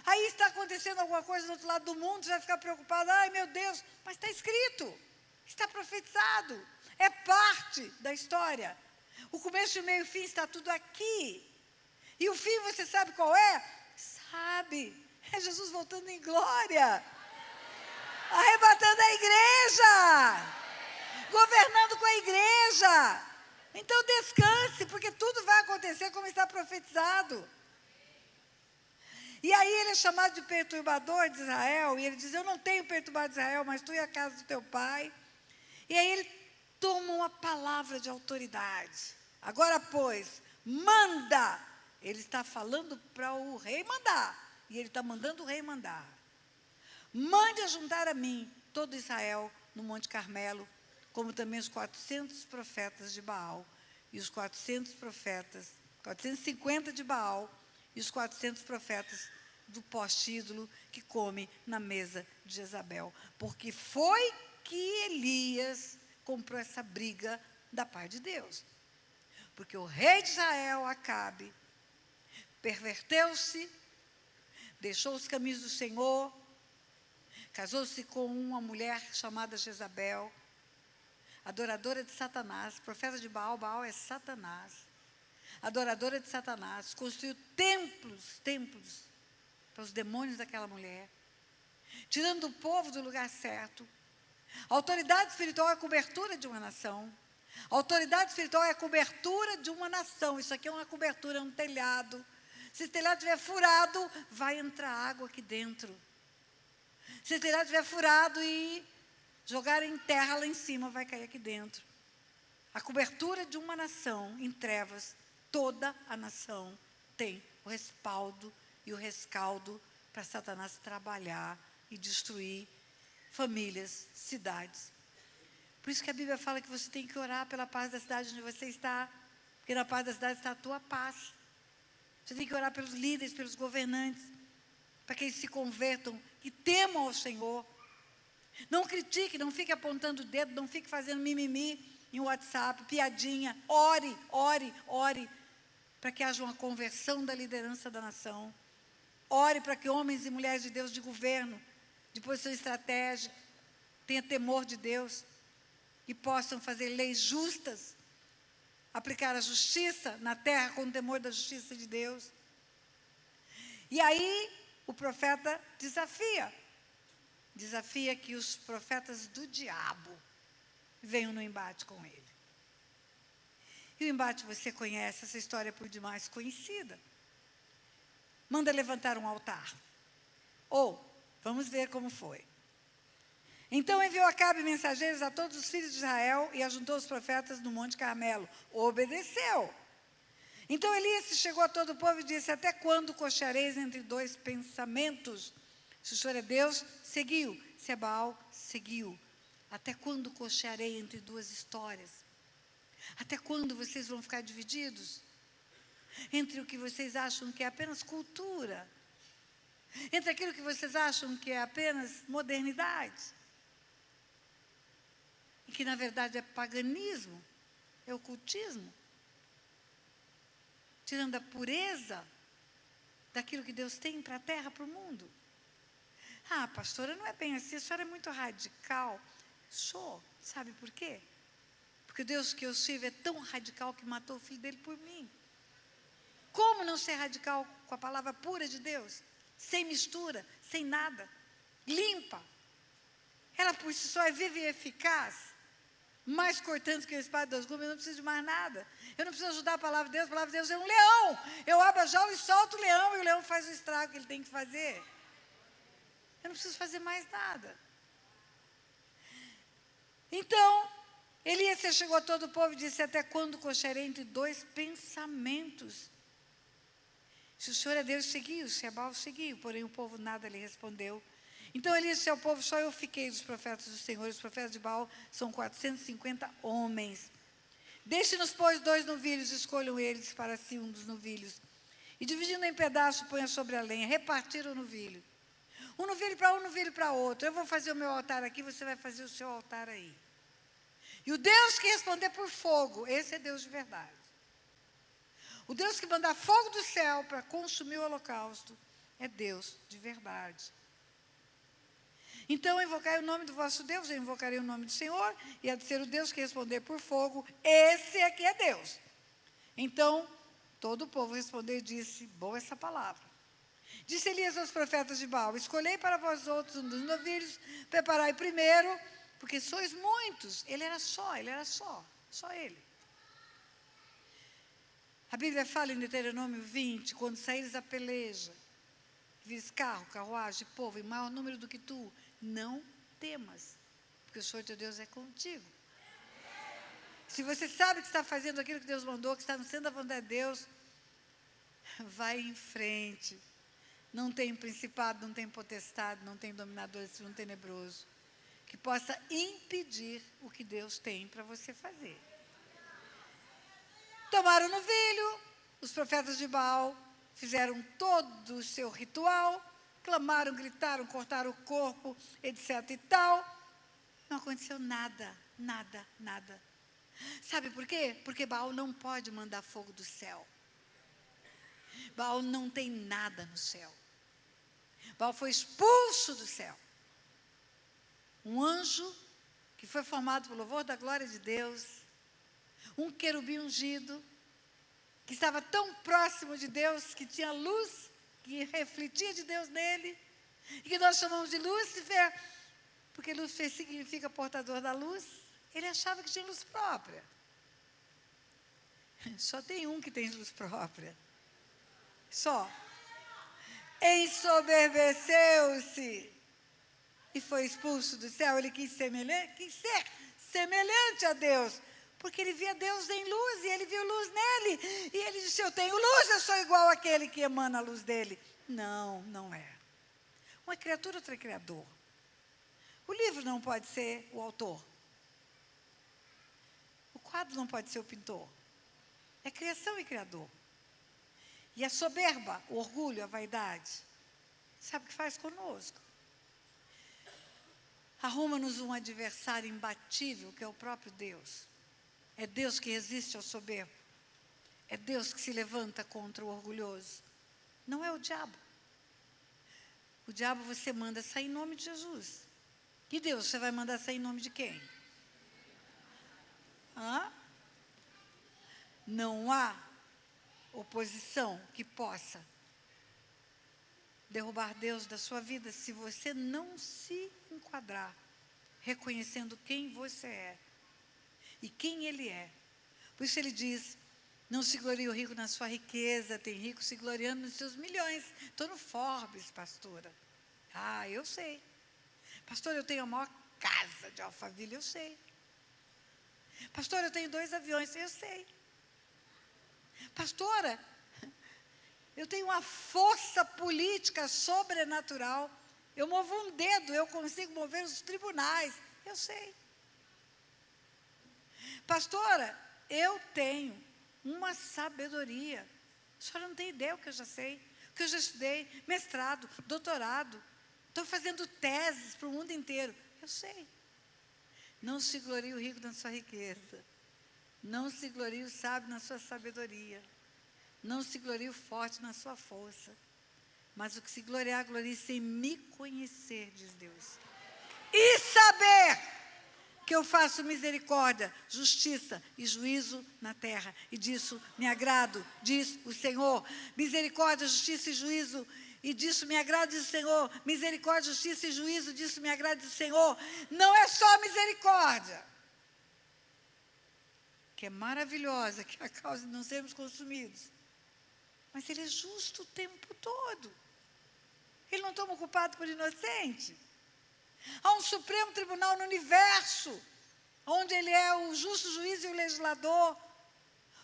Aí está acontecendo alguma coisa do outro lado do mundo, você vai ficar preocupado: ai meu Deus, mas está escrito, está profetizado, é parte da história. O começo, o meio e o fim está tudo aqui. E o fim você sabe qual é? Sabe, é Jesus voltando em glória, arrebatando a igreja, governando com a igreja. Então descanse, porque tudo vai acontecer como está profetizado. E aí ele é chamado de perturbador de Israel, e ele diz: eu não tenho perturbado Israel, mas tu e a casa do teu pai. E aí ele toma uma palavra de autoridade. Agora, pois, manda. Ele está falando para o rei mandar, e ele está mandando o rei mandar. mande ajuntar a mim todo Israel no Monte Carmelo, como também os 400 profetas de Baal, e os 450 de Baal, e os 400 profetas do poste-ídolo que come na mesa de Jezabel. Porque foi que Elias comprou essa briga da parte de Deus. Porque o rei de Israel, Acabe, perverteu-se, deixou os caminhos do Senhor, casou-se com uma mulher chamada Jezabel, adoradora de Satanás, profeta de Baal, Baal é Satanás, adoradora de Satanás, construiu templos para os demônios daquela mulher, tirando o povo do lugar certo. A autoridade espiritual é a cobertura de uma nação. A autoridade espiritual é a cobertura de uma nação. Isso aqui é uma cobertura, é um telhado. Se esse telhado estiver furado, vai entrar água aqui dentro. Se esse telhado estiver furado e jogar em terra lá em cima, vai cair aqui dentro. A cobertura de uma nação em trevas, toda a nação tem o respaldo e o rescaldo para Satanás trabalhar e destruir famílias, cidades. Por isso que a Bíblia fala que você tem que orar pela paz da cidade onde você está, porque na paz da cidade está a tua paz. Você tem que orar pelos líderes, pelos governantes, para que eles se convertam e temam ao Senhor. Não critique, não fique apontando o dedo, não fique fazendo mimimi em WhatsApp, piadinha. Ore, para que haja uma conversão da liderança da nação. Ore para que homens e mulheres de Deus de governo, de posição estratégica, tenham temor de Deus e possam fazer leis justas, aplicar a justiça na terra com o temor da justiça de Deus. E aí o profeta desafia que os profetas do diabo venham no embate com ele. E o embate você conhece, essa história é por demais conhecida. Manda levantar um altar. Vamos ver como foi. Então enviou Acabe mensageiros a todos os filhos de Israel e ajuntou os profetas no Monte Carmelo. Obedeceu. Então Elias chegou a todo o povo e disse: até quando cocheareis entre dois pensamentos? Se o Senhor é Deus, seguiu. Se é Baal, seguiu. Até quando cochearei entre duas histórias? Até quando vocês vão ficar divididos? Entre o que vocês acham que é apenas cultura, entre aquilo que vocês acham que é apenas modernidade, e que na verdade é paganismo, é ocultismo, tirando a pureza daquilo que Deus tem para a terra, para o mundo. Ah, pastora, não é bem assim, a senhora é muito radical. Sou, sabe por quê? Porque o Deus que eu sirvo é tão radical que matou o filho dele por mim. Como não ser radical com a palavra pura de Deus? Sem mistura, sem nada, limpa. Ela por si só é viva e eficaz, mais cortante que a espada das gumes. Eu não preciso de mais nada. Eu não preciso ajudar a palavra de Deus. A palavra de Deus é um leão. Eu abro a jaula e solto o leão, e o leão faz o estrago que ele tem que fazer. Eu não preciso fazer mais nada. Então, Elias chegou a todo o povo e disse: até quando cochearei entre dois pensamentos? Se o Senhor é Deus, seguiu. Se é Baal, seguiu. Porém o povo nada lhe respondeu. Então Elias disse ao povo: só eu fiquei dos profetas do Senhor. Os profetas de Baal são 450 homens. Deixe-nos, pois, 2 novilhos, escolham eles para si um dos novilhos. E dividindo em pedaços, ponha sobre a lenha. Repartiram o novilho. Um novilho para um novilho para outro. Eu vou fazer o meu altar aqui, você vai fazer o seu altar aí. E o Deus que responder por fogo, esse é Deus de verdade. O Deus que mandar fogo do céu para consumir o holocausto, é Deus de verdade. Então invocai o nome do vosso Deus, eu invocarei o nome do Senhor, e há de ser o Deus que responder por fogo, esse aqui é Deus. Então todo o povo respondeu e disse: boa essa palavra. Disse Elias aos profetas de Baal: escolhei para vós outros um dos novilhos, preparai primeiro, porque sois muitos. Ele era só ele. A Bíblia fala em Deuteronômio 20, quando saíres a peleja, vires carro, carruagem, povo, em maior número do que tu, não temas, porque o Senhor teu Deus é contigo. Se você sabe que está fazendo aquilo que Deus mandou, que está no centro da vontade de Deus, vai em frente, não tem principado, não tem potestade, não tem dominador desse mundo tenebroso, que possa impedir o que Deus tem para você fazer. Tomaram novilho, os profetas de Baal fizeram todo o seu ritual, clamaram, gritaram, cortaram o corpo, etc. e tal. Não aconteceu nada, nada, nada. Sabe por quê? Porque Baal não pode mandar fogo do céu. Baal não tem nada no céu. Baal foi expulso do céu. Um anjo que foi formado pelo louvor da glória de Deus, um querubim ungido, que estava tão próximo de Deus, que tinha luz, que refletia de Deus nele, e que nós chamamos de Lúcifer, porque Lúcifer significa portador da luz. Ele achava que tinha luz própria. Só tem um que tem luz própria. Só. Ensoberbeceu-se e foi expulso do céu. Ele quis ser semelhante a Deus, porque ele via Deus em luz, e ele viu luz nele, e ele disse: eu tenho luz, eu sou igual àquele que emana a luz dele. Não, não é. Uma criatura, outra criador. O livro não pode ser o autor. O quadro não pode ser o pintor. É criação e criador. E a soberba, o orgulho, a vaidade, sabe o que faz conosco? Arruma-nos um adversário imbatível, que é o próprio Deus. É Deus que resiste ao soberbo. É Deus que se levanta contra o orgulhoso. Não é o diabo. O diabo você manda sair em nome de Jesus. E Deus, você vai mandar sair em nome de quem? Não há oposição que possa derrubar Deus da sua vida se você não se enquadrar, reconhecendo quem você é e quem Ele é. Por isso Ele diz: não se glorie o rico na sua riqueza, tem rico se gloriando nos seus milhões. Estou no Forbes, pastora. Eu sei. Pastor, eu tenho a maior casa de Alphaville, eu sei. Pastor, eu tenho 2 aviões, eu sei. Pastora, eu tenho uma força política sobrenatural. Eu movo um dedo, eu consigo mover os tribunais, eu sei. Pastora, eu tenho uma sabedoria. A senhora não tem ideia o que eu já sei, o que eu já estudei, mestrado, doutorado. Estou fazendo teses para o mundo inteiro. Eu sei. Não se glorie o rico na sua riqueza. Não se glorie o sábio na sua sabedoria. Não se glorie o forte na sua força. Mas o que se gloriar, glorie-se em me conhecer, diz Deus. E saber que eu faço misericórdia, justiça e juízo na terra. E disso me agrado, diz o Senhor. Misericórdia, justiça e juízo. E disso me agrada, diz o Senhor. Misericórdia, justiça e juízo, disso me agrada, diz o Senhor. Não é só misericórdia, que é maravilhosa, que é a causa de não sermos consumidos. Mas Ele é justo o tempo todo. Ele não toma o culpado por inocente. Há um Supremo Tribunal no universo, onde Ele é o justo juiz e o legislador.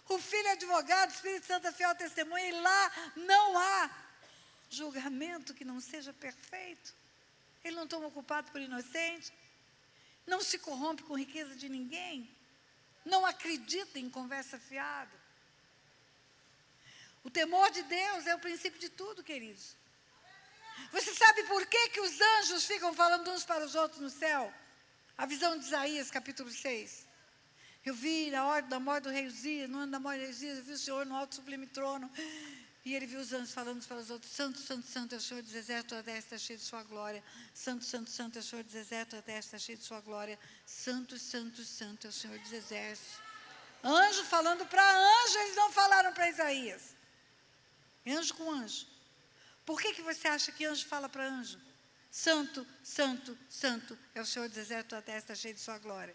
O Filho é advogado, o Espírito Santo é fiel testemunha, e lá não há julgamento que não seja perfeito. Ele não toma o culpado por inocente, não se corrompe com riqueza de ninguém, não acredita em conversa fiada. O temor de Deus é o princípio de tudo, queridos. Você sabe por que os anjos ficam falando uns para os outros no céu? A visão de Isaías, capítulo 6. Eu vi na hora da morte do rei Uzias, no ano da morte do rei Uzias, eu vi o Senhor no alto sublime trono. E ele viu os anjos falando uns para os outros: Santo, Santo, Santo é o Senhor dos exércitos, a terra está cheia de sua glória. Santo, Santo, Santo é o Senhor dos exércitos, a terra está cheia de sua glória. Santo, Santo, Santo é o Senhor dos exércitos. Anjo falando para anjo, eles não falaram para Isaías. Anjo com anjo. Por que você acha que anjo fala para anjo? Santo, Santo, Santo é o Senhor dos exércitos, a terra está cheia de sua glória.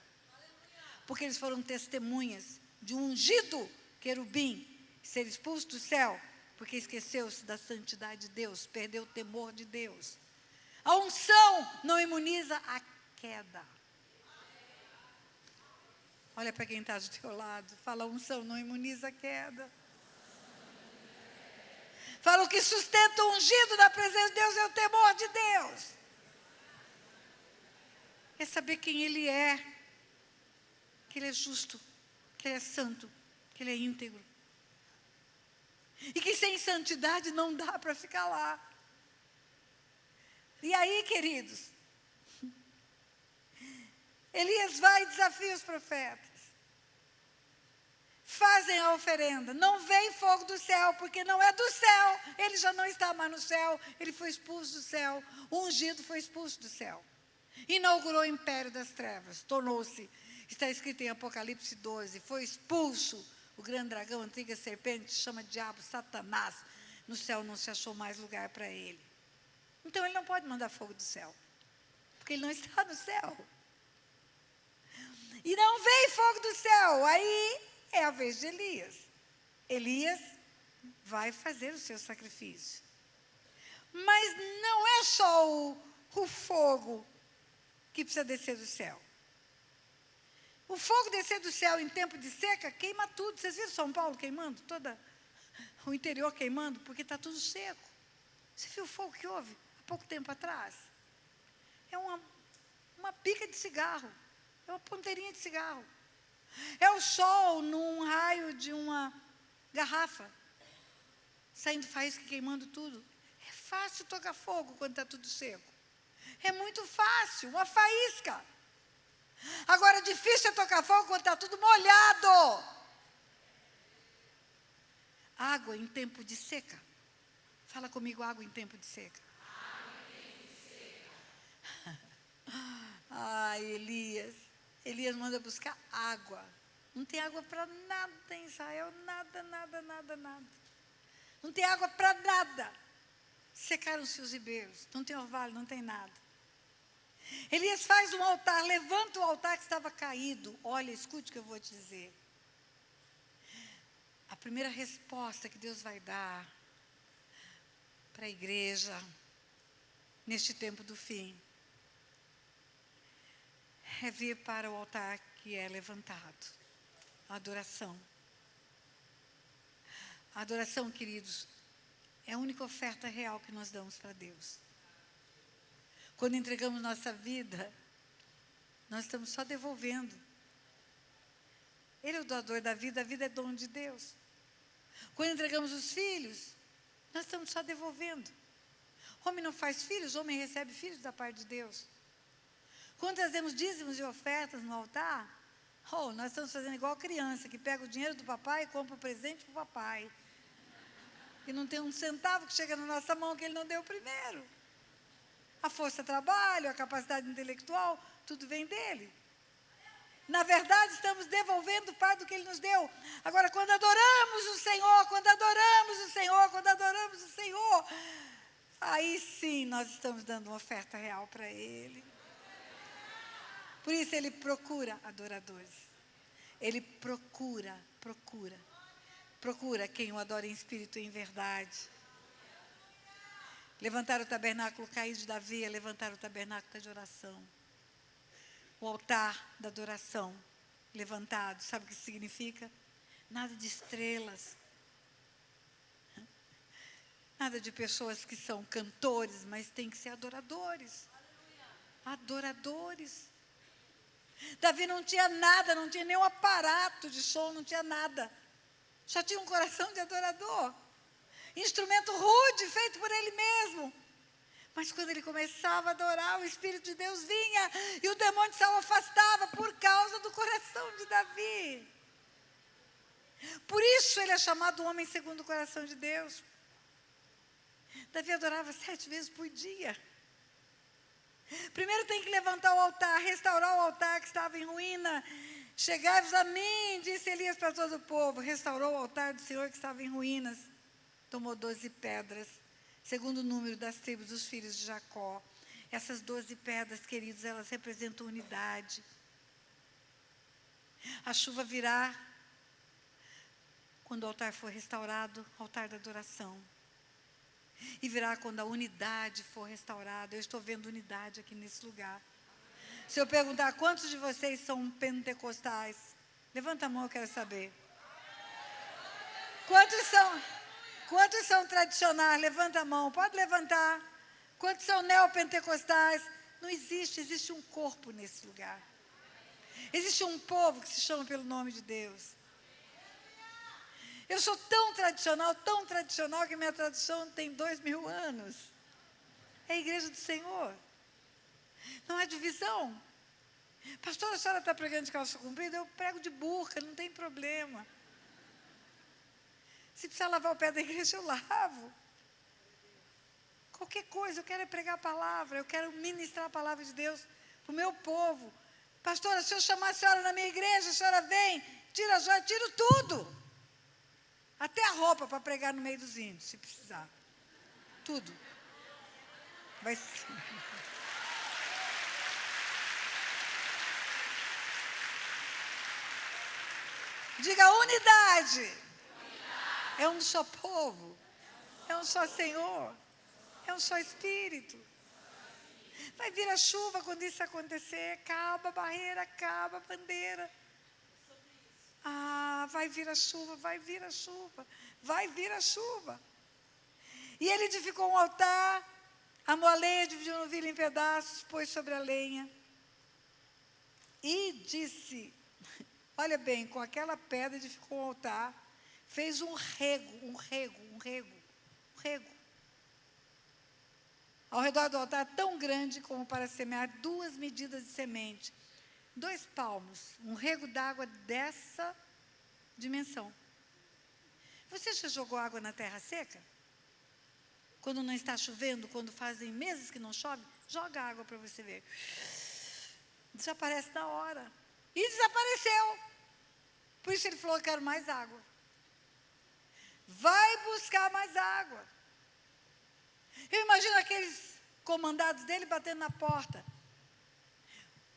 Porque eles foram testemunhas de um ungido querubim ser expulso do céu, porque esqueceu-se da santidade de Deus, perdeu o temor de Deus. A unção não imuniza a queda. Olha para quem está do teu lado, fala: a unção não imuniza a queda. Fala, o que sustenta o ungido da presença de Deus é o temor de Deus. É saber quem Ele é. Que Ele é justo, que Ele é santo, que Ele é íntegro. E que sem santidade não dá para ficar lá. E aí, queridos, Elias vai e desafia os profetas. Fazem a oferenda. Não vem fogo do céu, porque não é do céu. Ele já não está mais no céu. Ele foi expulso do céu. O ungido foi expulso do céu. Inaugurou o império das trevas. Tornou-se, está escrito em Apocalipse 12, foi expulso o grande dragão, a antiga serpente, chama diabo, Satanás. No céu não se achou mais lugar para ele. Então ele não pode mandar fogo do céu, porque ele não está no céu. E não veio fogo do céu. Aí é a vez de Elias. Elias vai fazer o seu sacrifício. Mas não é só o fogo que precisa descer do céu. O fogo descer do céu em tempo de seca queima tudo. Vocês viram São Paulo queimando? Todo o interior queimando, porque está tudo seco. Você viu o fogo que houve há pouco tempo atrás? É uma pica de cigarro. É uma ponteirinha de cigarro. É o sol num raio de uma garrafa, saindo faísca, queimando tudo. É fácil tocar fogo quando está tudo seco. É muito fácil, uma faísca. Agora, difícil é tocar fogo quando está tudo molhado. Água em tempo de seca. Fala comigo, água em tempo de seca. Ai, Elias. Elias manda buscar água. Não tem água para nada em Israel. Nada, nada, nada, nada. Não tem água para nada. Secaram-se os ribeiros. Não tem orvalho, não tem nada. Elias faz um altar, levanta o altar que estava caído. Olha, escute o que eu vou te dizer. A primeira resposta que Deus vai dar para a igreja neste tempo do fim é vir para o altar que é levantado. A adoração. A adoração, queridos, é a única oferta real que nós damos para Deus. Quando entregamos nossa vida, nós estamos só devolvendo. Ele é o doador da vida, a vida é dom de Deus. Quando entregamos os filhos, nós estamos só devolvendo. Homem não faz filhos, homem recebe filhos da parte de Deus. Quando trazemos dízimos e ofertas no altar, nós estamos fazendo igual criança, que pega o dinheiro do papai e compra o presente para o papai. E não tem um centavo que chega na nossa mão que ele não deu primeiro. A força de trabalho, a capacidade intelectual, tudo vem dele. Na verdade, estamos devolvendo parte do que ele nos deu. Agora, quando adoramos o Senhor, aí sim nós estamos dando uma oferta real para ele. Por isso ele procura adoradores. Ele procura quem o adora em espírito e em verdade. Levantar o tabernáculo caído de Davi é levantar o tabernáculo de oração. O altar da adoração levantado, sabe o que significa? Nada de estrelas. Nada de pessoas que são cantores, mas tem que ser adoradores. Adoradores. Davi não tinha nada, não tinha nenhum aparato de som, não tinha nada. Só tinha um coração de adorador. Instrumento rude, feito por ele mesmo. Mas quando ele começava a adorar, o Espírito de Deus vinha e o demônio de Saul afastava por causa do coração de Davi. Por isso ele é chamado homem segundo o coração de Deus. Davi adorava 7 vezes por dia. Primeiro tem que levantar o altar, restaurar o altar que estava em ruína. Chegai-vos a mim, disse Elias para todo o povo. Restaurou o altar do Senhor que estava em ruínas. Tomou 12 pedras, segundo o número das tribos dos filhos de Jacó. Essas 12 pedras, queridos, elas representam unidade. A chuva virá quando o altar for restaurado, altar da adoração. E virá quando a unidade for restaurada. Eu estou vendo unidade aqui nesse lugar. Se eu perguntar quantos de vocês são pentecostais, levanta a mão, eu quero saber. Quantos são tradicionais? Levanta a mão. Pode levantar. Quantos são neopentecostais? Não existe. Existe um corpo nesse lugar. Existe um povo que se chama pelo nome de Deus. Eu sou tão tradicional, que minha tradição tem 2000 anos. É a igreja do Senhor. Não há divisão. Pastora, a senhora está pregando de calça comprida? Eu prego de burca, não tem problema. Se precisar lavar o pé da igreja, eu lavo. Qualquer coisa, eu quero é pregar a palavra, eu quero ministrar a palavra de Deus para o meu povo. Pastora, se eu chamar a senhora na minha igreja, a senhora vem, tira a joia, tiro tudo. Até a roupa para pregar no meio dos índios, se precisar. Tudo. Vai ser. Diga unidade. É um só povo. É um só Senhor. É um só Espírito. Vai vir a chuva quando isso acontecer. Acaba a barreira, acaba a bandeira. Ah, vai vir a chuva, vai vir a chuva. Vai vir a chuva. E ele edificou um altar, amou a lenha, dividiu o novilho em pedaços, pôs sobre a lenha. E disse, olha bem, com aquela pedra edificou um altar, fez um rego. Ao redor do altar, tão grande como para semear 2 medidas de semente. 2 palmos, um rego d'água dessa dimensão. Você já jogou água na terra seca? Quando não está chovendo, quando fazem meses que não chove, joga água para você ver. Desaparece na hora. E desapareceu. Por isso ele falou, eu quero mais água. Vai buscar mais água. Eu imagino aqueles comandados dele batendo na porta.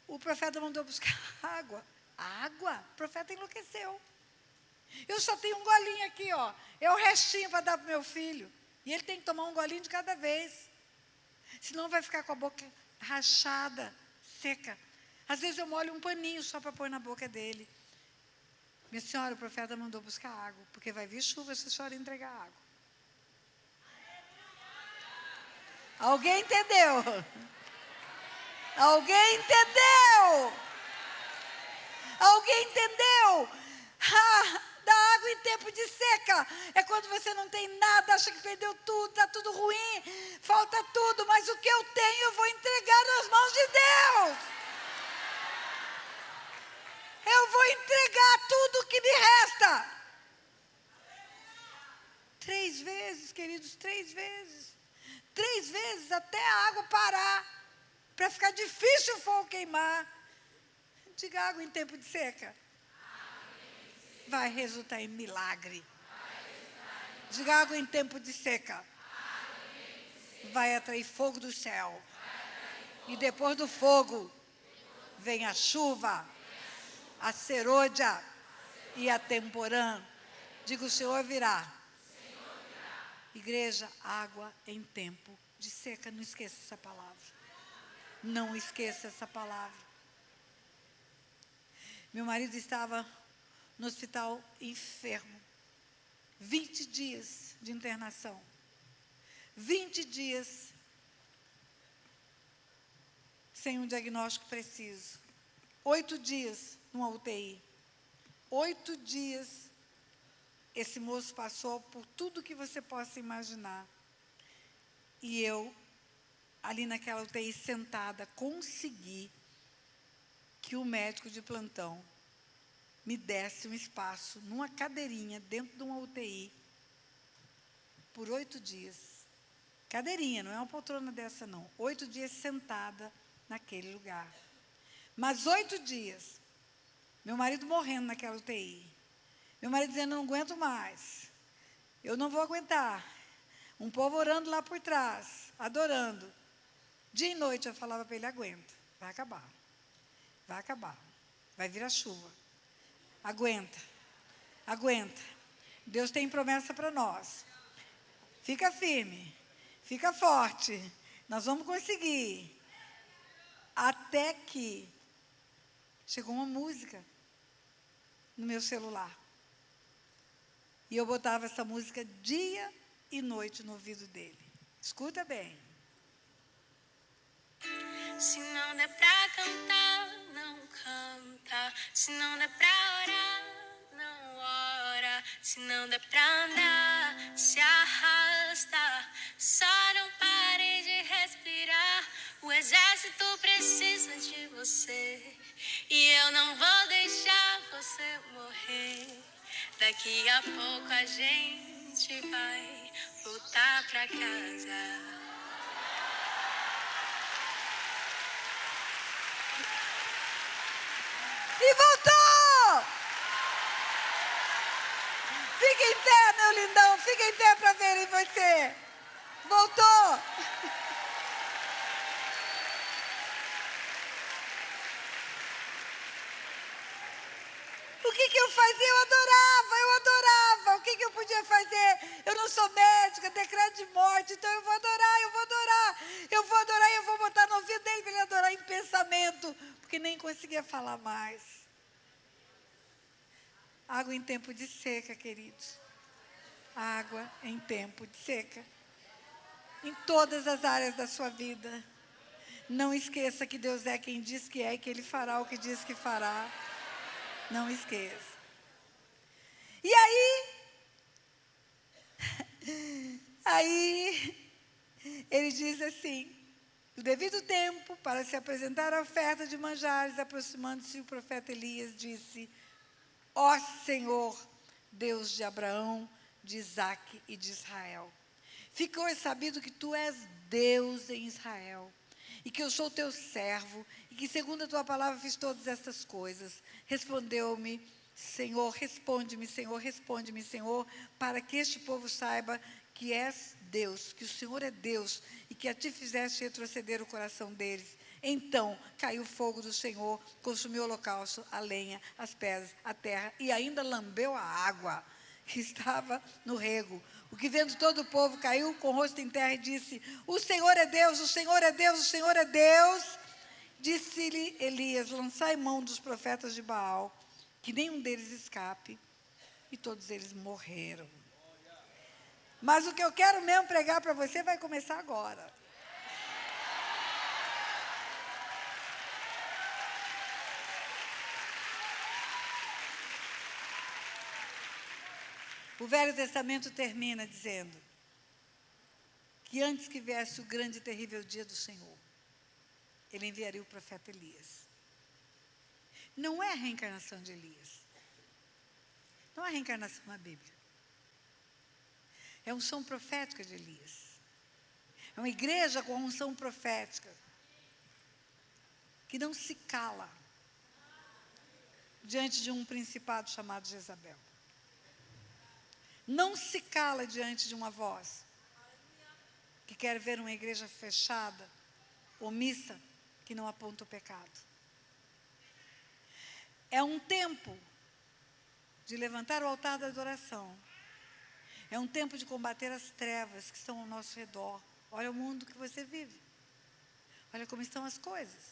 O profeta mandou buscar água. Água? O profeta enlouqueceu. Eu só tenho um golinho aqui, ó. É o restinho para dar para o meu filho. E ele tem que tomar um golinho de cada vez. Senão vai ficar com a boca rachada, seca. Às vezes eu molho um paninho só para pôr na boca dele. Minha senhora, o profeta mandou buscar água, porque vai vir chuva se a senhora entregar água. Alguém entendeu? Alguém entendeu? Alguém entendeu? Dá água em tempo de seca. É quando você não tem nada, acha que perdeu tudo, está tudo ruim, falta tudo, mas o que eu tenho eu vou entregar nas mãos de Deus. Eu vou entregar tudo o que me resta. 3 vezes, queridos, 3 vezes. 3 vezes até a água parar. Para ficar difícil o fogo queimar. Diga água em tempo de seca. Vai resultar em milagre. Diga água em tempo de seca. Vai atrair fogo do céu. E depois do fogo, vem a chuva, a serôdia e a temporã. Diga, o Senhor virá. Igreja, água em tempo de seca. Não esqueça essa palavra. Não esqueça essa palavra. Meu marido estava no hospital enfermo. 20 dias de internação. 20 dias sem um diagnóstico preciso. 8 dias numa UTI. 8 dias esse moço passou por tudo que você possa imaginar. E eu, ali naquela UTI sentada, consegui que o médico de plantão me desse um espaço numa cadeirinha dentro de uma UTI por 8 dias. Cadeirinha, não é uma poltrona dessa não. 8 dias sentada naquele lugar. Mas 8 dias, meu marido morrendo naquela UTI. Meu marido dizendo, não aguento mais. Eu não vou aguentar. Um povo orando lá por trás, adorando. Dia e noite eu falava para ele, aguenta, vai acabar. Vai acabar. Vai vir a chuva. Aguenta. Aguenta. Deus tem promessa para nós. Fica firme. Fica forte. Nós vamos conseguir. Até que chegou uma música no meu celular. E eu botava essa música dia e noite no ouvido dele. Escuta bem. Se não der pra cantar, não canta. Se não der pra orar, não ora. Se não der pra andar, se arrasta. Só não pare de respirar. O exército precisa de você. E eu não vou deixar você morrer. Daqui a pouco a gente vai voltar pra casa. E voltou! Fica em pé, meu lindão. Fica em pé para verem você. Voltou! O que eu fazia? Eu adorava. O que eu podia fazer? Eu não sou médica, decreto de morte, então eu vou adorar. Eu vou botar no ouvido dele para ele adorar em pensamento, porque nem conseguia falar mais. Água em tempo de seca, queridos. Água em tempo de seca. Em todas as áreas da sua vida. Não esqueça que Deus é quem diz que é e que Ele fará o que diz que fará. Não esqueça. E aí ele diz assim: no devido tempo, para se apresentar a oferta de manjares, aproximando-se o profeta Elias, disse: ó Senhor, Deus de Abraão, de Isaque e de Israel, ficou sabido que tu és Deus em Israel, e que eu sou teu servo, e que segundo a tua palavra fiz todas estas coisas. Respondeu-me, Senhor, responde-me, Senhor, para que este povo saiba que és Deus, que o Senhor é Deus, e que a ti fizeste retroceder o coração deles. Então caiu o fogo do Senhor, consumiu o holocausto, a lenha, as pedras, a terra, e ainda lambeu a água que estava no rego. O que vendo todo o povo caiu com o rosto em terra e disse: o Senhor é Deus, o Senhor é Deus, o Senhor é Deus. Disse-lhe Elias: lançai mão dos profetas de Baal, que nenhum deles escape. E todos eles morreram. Mas o que eu quero mesmo pregar para você vai começar agora. O Velho Testamento termina dizendo que antes que viesse o grande e terrível dia do Senhor, Ele enviaria o profeta Elias. Não é a reencarnação de Elias. Não é a reencarnação na Bíblia. É a unção profética de Elias. É uma igreja com unção profética que não se cala diante de um principado chamado Jezabel. Não se cala diante de uma voz que quer ver uma igreja fechada, omissa, que não aponta o pecado. É um tempo de levantar o altar da adoração. É um tempo de combater as trevas que estão ao nosso redor. Olha o mundo que você vive. Olha como estão as coisas.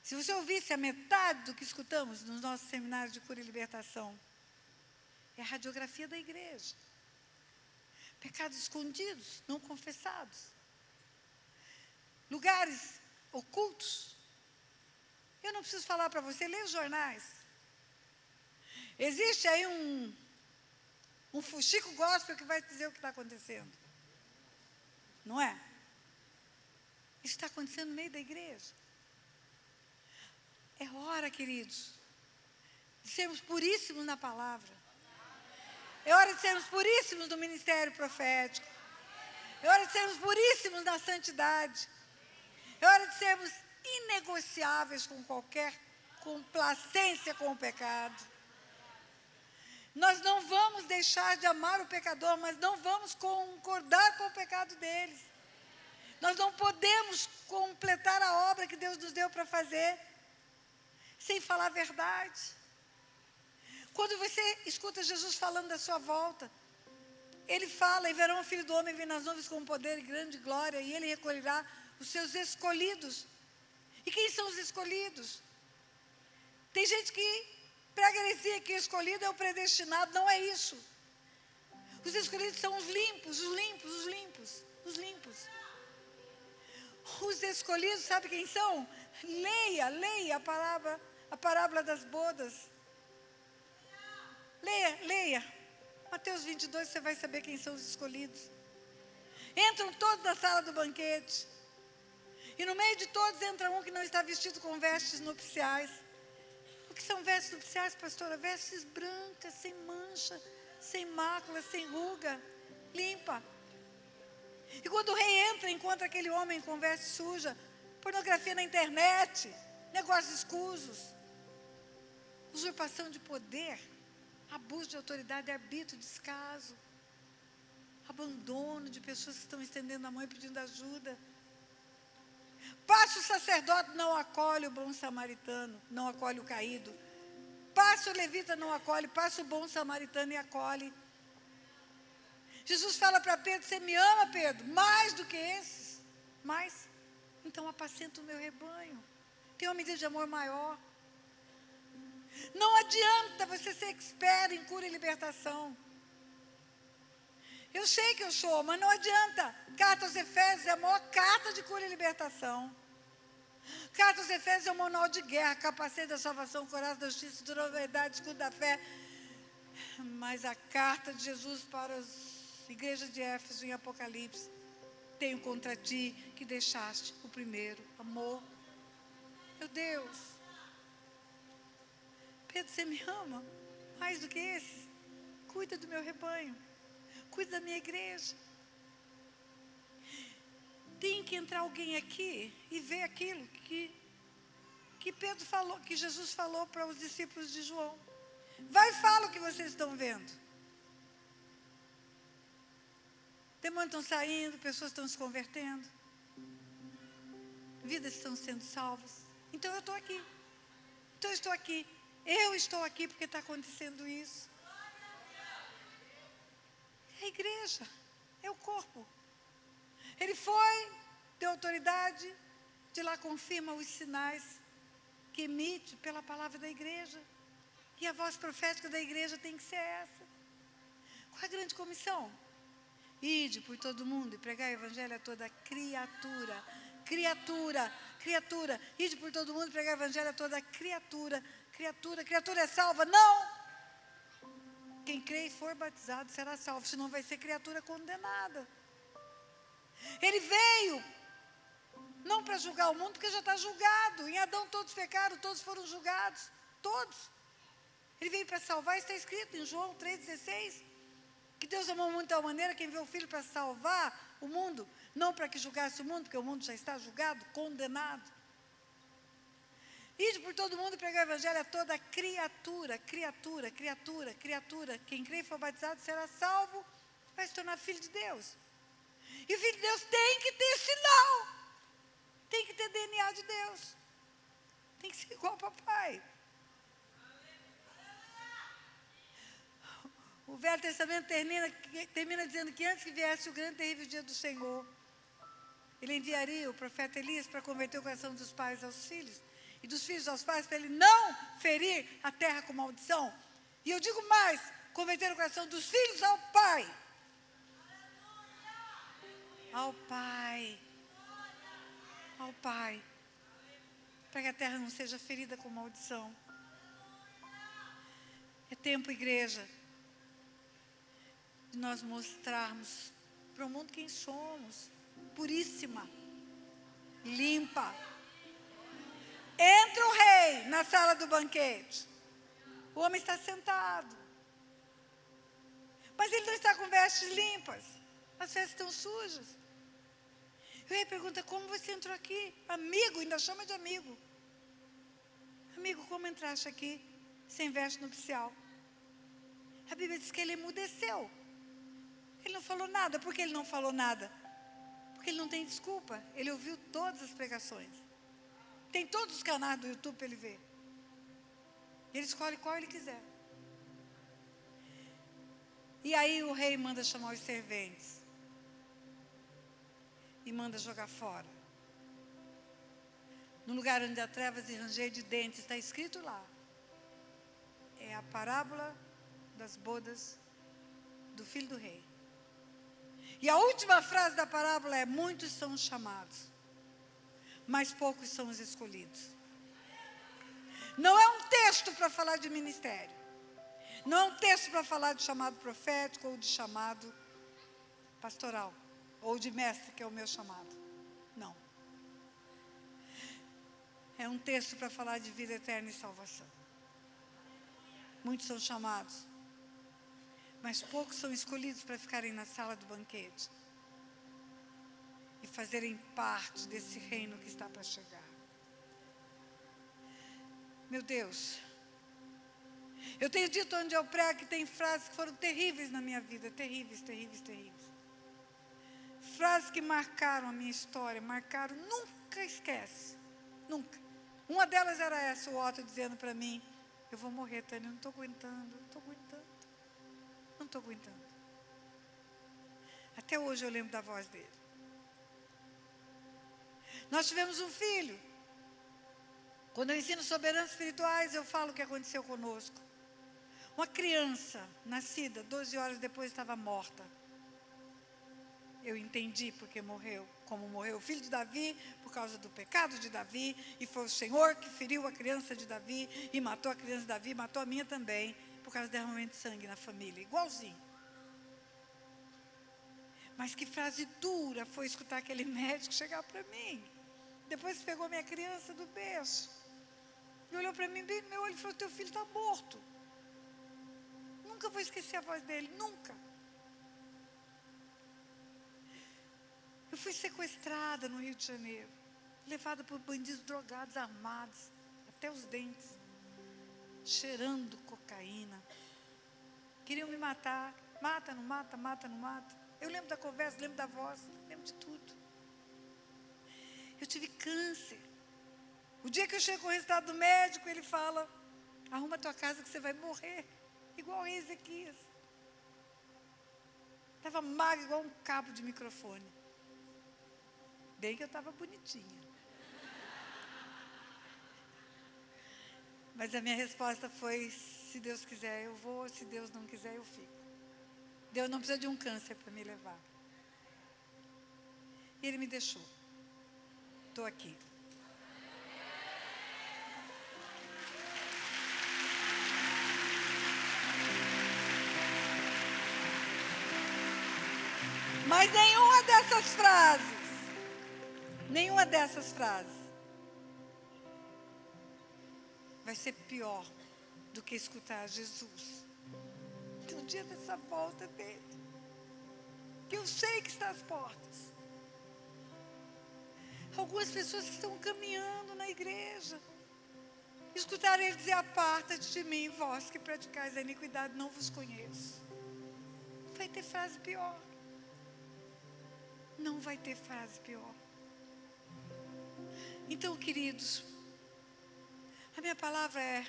Se você ouvisse a metade do que escutamos nos nossos seminários de cura e libertação, é a radiografia da igreja. Pecados escondidos, não confessados. Lugares ocultos. Eu não preciso falar para você, lê os jornais. Existe aí um fuxico gospel que vai dizer o que está acontecendo. Não é? Isso está acontecendo no meio da igreja. É hora, queridos, de sermos puríssimos na palavra. É hora de sermos puríssimos no ministério profético. É hora de sermos puríssimos na santidade. É hora de sermos inegociáveis com qualquer complacência com o pecado. Nós não vamos deixar de amar o pecador, mas não vamos concordar com o pecado deles. Nós não podemos completar a obra que Deus nos deu para fazer sem falar a verdade. Quando você escuta Jesus falando da sua volta, Ele fala: e verão o Filho do Homem vir nas nuvens com poder e grande glória, e Ele recolherá os seus escolhidos. E quem são os escolhidos? Tem gente que prega heresia que o escolhido é o predestinado. Não é isso. Os escolhidos são os limpos, os limpos, os limpos, os limpos. Os escolhidos, sabe quem são? Leia a parábola das bodas. Leia. Mateus 22, você vai saber quem são os escolhidos. Entram todos na sala do banquete. E no meio de todos entra um que não está vestido com vestes nupciais. O que são vestes nupciais, pastora? Vestes brancas, sem mancha, sem mácula, sem ruga, limpa. E quando o rei entra, encontra aquele homem com veste suja, pornografia na internet, negócios escusos, usurpação de poder, abuso de autoridade, arbítrio, descaso, abandono de pessoas que estão estendendo a mão e pedindo ajuda. Passa o sacerdote, não acolhe o bom samaritano, não acolhe o caído. Passa o levita, não acolhe, passa o bom samaritano e acolhe. Jesus fala para Pedro, você me ama, Pedro, mais do que esses? Mais? Então apacenta o meu rebanho. Tem uma medida de amor maior. Não adianta você ser expert em cura e libertação. Eu sei que eu sou, mas não adianta. Carta aos Efésios é a maior carta de cura e libertação. Carta aos Efésios é um manual de guerra, capacete da salvação, coração da justiça, da verdade, escudo da fé. Mas a carta de Jesus para as igrejas de Éfeso em Apocalipse: tenho contra ti que deixaste o primeiro amor. Meu Deus. Pedro, você me ama mais do que esses? Cuida do meu rebanho. Cuida da minha igreja. Tem que entrar alguém aqui e ver aquilo que Pedro falou, que Jesus falou para os discípulos de João. Vai e fala o que vocês estão vendo. Demônios estão saindo, pessoas estão se convertendo, vidas estão sendo salvas. Então eu estou aqui. Eu estou aqui porque está acontecendo isso. É a igreja, é o corpo. Ele foi, deu autoridade, de lá confirma os sinais que emite pela palavra da igreja. E a voz profética da igreja tem que ser essa. Qual é a grande comissão? Ide por todo mundo e pregar o evangelho a toda criatura. Criatura. Ide por todo mundo e pregar o evangelho a toda criatura. Criatura é salva? Não! Quem crê e for batizado será salvo, senão vai ser criatura condenada. Ele veio não para julgar o mundo, porque já está julgado. Em Adão todos pecaram, todos foram julgados. Todos. Ele veio para salvar, está escrito em João 3,16. Que Deus amou muito de tal maneira que enviou o Filho para salvar o mundo. Não para que julgasse o mundo, porque o mundo já está julgado, condenado. Ide por todo mundo e pregar o evangelho a toda criatura. Quem crê e for batizado será salvo, vai se tornar filho de Deus. E o filho de Deus tem que ter sinal. Tem que ter DNA de Deus. Tem que ser igual ao papai. O Velho Testamento termina dizendo que antes que viesse o grande e terrível dia do Senhor, ele enviaria o profeta Elias para converter o coração dos pais aos filhos e dos filhos aos pais, para ele não ferir a terra com maldição. E eu digo mais, converter o coração dos filhos ao pai. Ao pai. Para que a terra não seja ferida com maldição. É tempo, igreja, de nós mostrarmos para o mundo quem somos. Puríssima, limpa. Entra o rei na sala do banquete. O homem está sentado. Mas ele não está com vestes limpas. As vestes estão sujas. O rei pergunta, como você entrou aqui? Amigo, ainda chama de amigo. Amigo, como entraste aqui sem veste nupcial? A Bíblia diz que ele emudeceu. Ele não falou nada. Por que ele não falou nada? Porque ele não tem desculpa. Ele ouviu todas as pregações. Tem todos os canais do YouTube para ele ver. Ele escolhe qual ele quiser. E aí o rei manda chamar os serventes. E manda jogar fora. No lugar onde há trevas e ranger de dentes, está escrito lá. É a parábola das bodas do filho do rei. E a última frase da parábola é: muitos são os chamados, mas poucos são os escolhidos. Não é um texto para falar de ministério. Não é um texto para falar de chamado profético ou de chamado pastoral, ou de mestre, que é o meu chamado. Não. É um texto para falar de vida eterna e salvação. Muitos são chamados, mas poucos são escolhidos para ficarem na sala do banquete e fazerem parte desse reino que está para chegar. Meu Deus, eu tenho dito onde eu prego que tem frases que foram terríveis na minha vida, terríveis, terríveis, terríveis. Frases que marcaram a minha história, marcaram, nunca esquece, nunca. Uma delas era essa, o Otto dizendo para mim: eu vou morrer, Tânia, eu não estou aguentando, não estou aguentando. Até hoje eu lembro da voz dele. Nós tivemos um filho. Quando eu ensino sobre heranças espirituais, eu falo o que aconteceu conosco. Uma criança nascida, 12 horas depois estava morta. Eu entendi porque morreu, como morreu o filho de Davi, por causa do pecado de Davi, e foi o Senhor que feriu a criança de Davi, e matou a criança de Davi, matou a minha também, por causa do derramamento de sangue na família, igualzinho. Mas que frase dura foi escutar aquele médico chegar para mim, depois que pegou minha criança do berço, e olhou para mim bem no meu olho e falou: teu filho está morto. Nunca vou esquecer a voz dele, nunca. Eu fui sequestrada no Rio de Janeiro, levada por bandidos drogados, armados, até os dentes, cheirando cocaína. Queriam me matar. Mata, não mata, mata, não mata. Eu lembro da conversa, lembro da voz, lembro de tudo. Eu tive câncer. O dia que eu chego com o resultado do médico, ele fala: arruma a tua casa que você vai morrer, igual a Ezequias. Estava magro, igual um cabo de microfone. Bem que eu estava bonitinha. Mas a minha resposta foi: se Deus quiser eu vou, se Deus não quiser eu fico. Deus não precisa de um câncer para me levar. E Ele me deixou. Estou aqui. Mas nenhuma dessas frases vai ser pior do que escutar Jesus no dia dessa volta dele, que eu sei que está às portas. Algumas pessoas que estão caminhando na igreja escutaram ele dizer: aparta-te de mim, vós que praticais a iniquidade, não vos conheço. Vai ter frase pior. Não vai ter frase pior. Então, queridos, a minha palavra é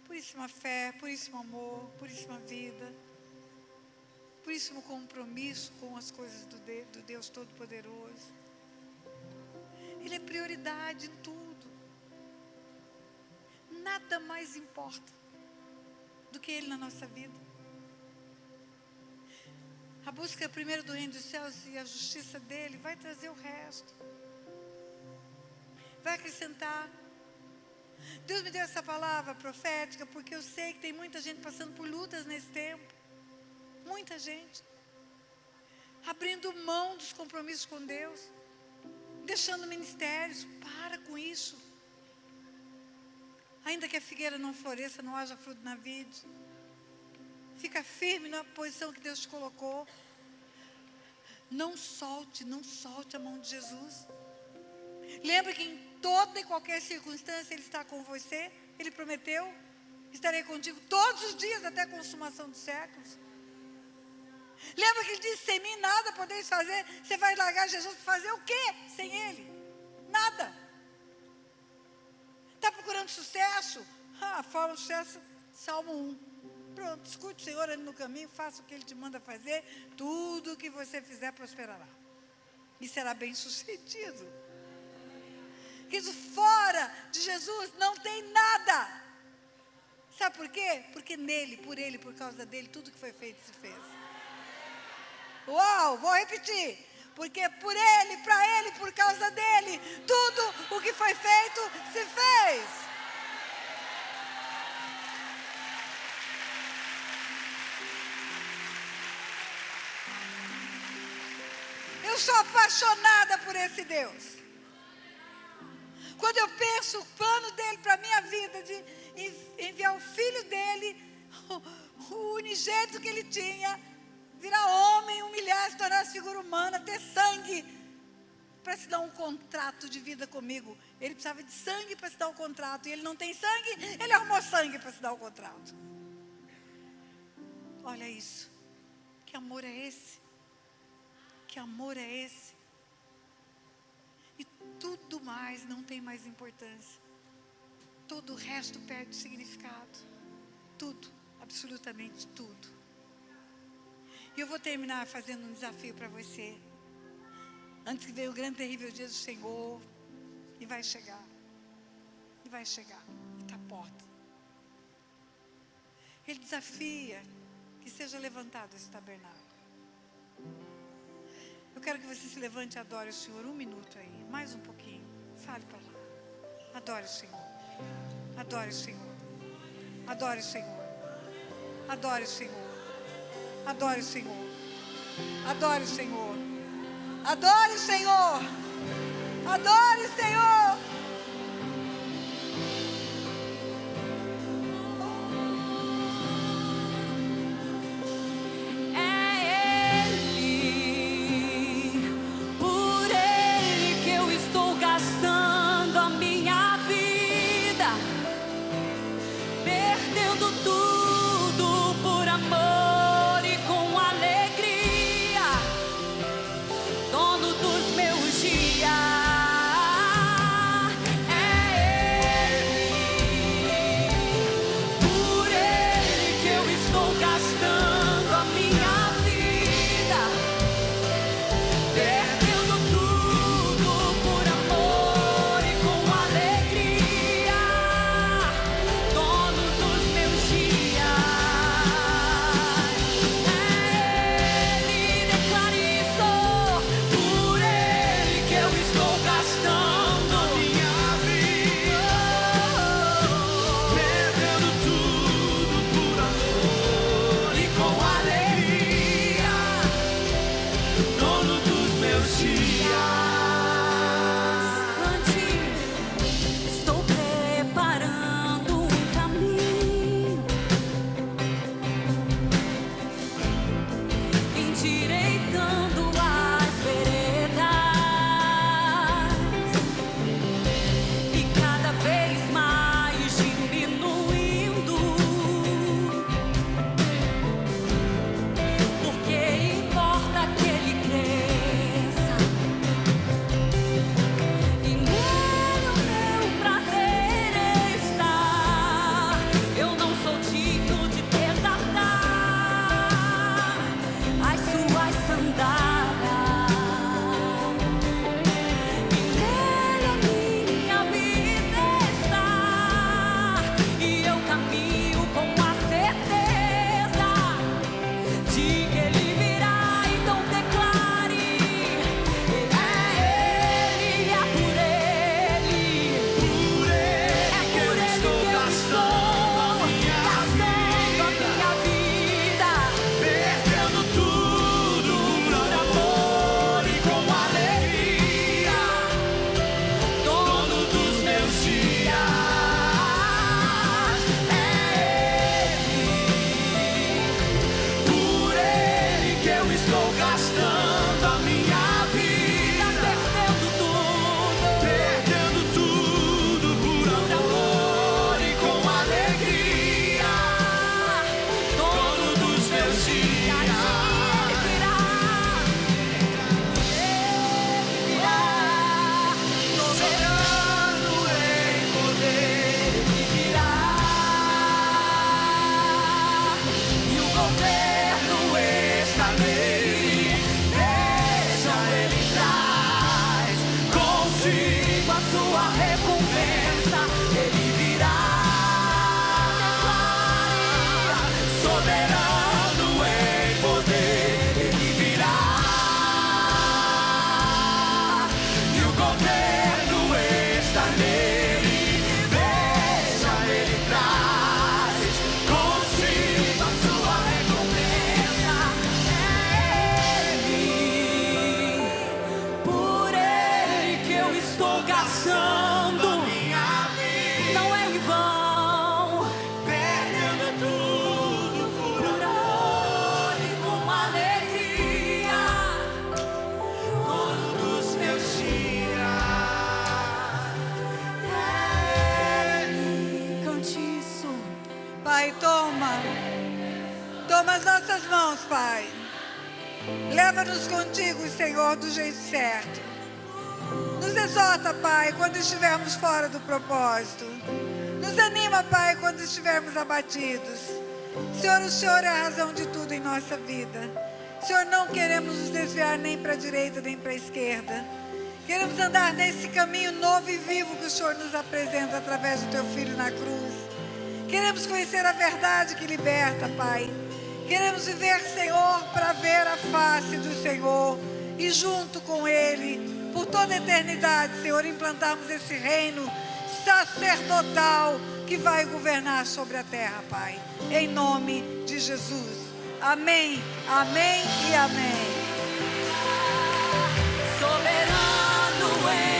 puríssima fé, puríssimo amor, puríssima vida, puríssimo compromisso com as coisas do Deus Todo-Poderoso. Ele é prioridade em tudo. Nada mais importa do que Ele na nossa vida. A busca primeiro do reino dos céus e a justiça dele vai trazer o resto. Vai acrescentar. Deus me deu essa palavra profética porque eu sei que tem muita gente passando por lutas nesse tempo. Muita gente. Abrindo mão dos compromissos com Deus. Deixando ministérios. Para com isso. Ainda que a figueira não floresça, não haja fruto na vide. Fica firme na posição que Deus te colocou. Não solte a mão de Jesus. Lembra que em toda e qualquer circunstância Ele está com você. Ele prometeu: estarei contigo todos os dias até a consumação dos séculos. Lembra que Ele disse: sem mim nada podeis fazer. Você vai largar Jesus para fazer o quê sem Ele? Nada. Está procurando sucesso? A forma de sucesso, Salmo 1. Pronto, escute o Senhor ali no caminho, faça o que Ele te manda fazer. Tudo o que você fizer prosperará. E será bem sucedido. Porque fora de Jesus não tem nada. Sabe por quê? Porque nele, por ele, por causa dele, tudo que foi feito se fez. Uau, vou repetir. Porque por ele, para ele, por causa dele, tudo o que foi feito se fez. Eu sou apaixonada por esse Deus. Quando eu penso o plano dele para a minha vida, de enviar o filho dele, o unigênito que ele tinha, virar homem, humilhar, se tornar figura humana, ter sangue, para se dar um contrato de vida comigo. Ele precisava de sangue para se dar um contrato, e ele não tem sangue, ele arrumou sangue para se dar um contrato. Olha isso, que amor é esse? Que amor é esse? E tudo mais não tem mais importância. Todo o resto perde significado. Tudo, absolutamente tudo. E eu vou terminar fazendo um desafio para você. Antes que venha o grande terrível dia do Senhor. E vai chegar. E vai chegar. E está à porta. Ele desafia que seja levantado esse tabernáculo. Eu quero que você se levante e adore o Senhor. 1 minuto aí, mais um pouquinho. Fale para lá. Adore o Senhor. Adore o Senhor. Adore o Senhor. Adore o Senhor. Adore o Senhor. Adore o Senhor. Adore o Senhor. Adore o Senhor. Sua recompensa, ele virá. Toma as nossas mãos, Pai. Leva-nos contigo, Senhor, do jeito certo. Nos exorta, Pai, quando estivermos fora do propósito. Nos anima, Pai, quando estivermos abatidos. Senhor, o Senhor é a razão de tudo em nossa vida. Senhor, não queremos nos desviar nem para a direita, nem para a esquerda. Queremos andar nesse caminho novo e vivo que o Senhor nos apresenta através do Teu Filho na cruz. Queremos conhecer a verdade que liberta, Pai. Queremos viver, Senhor, para ver a face do Senhor e junto com Ele, por toda a eternidade, Senhor, implantarmos esse reino sacerdotal que vai governar sobre a terra, Pai. Em nome de Jesus. Amém, amém e amém.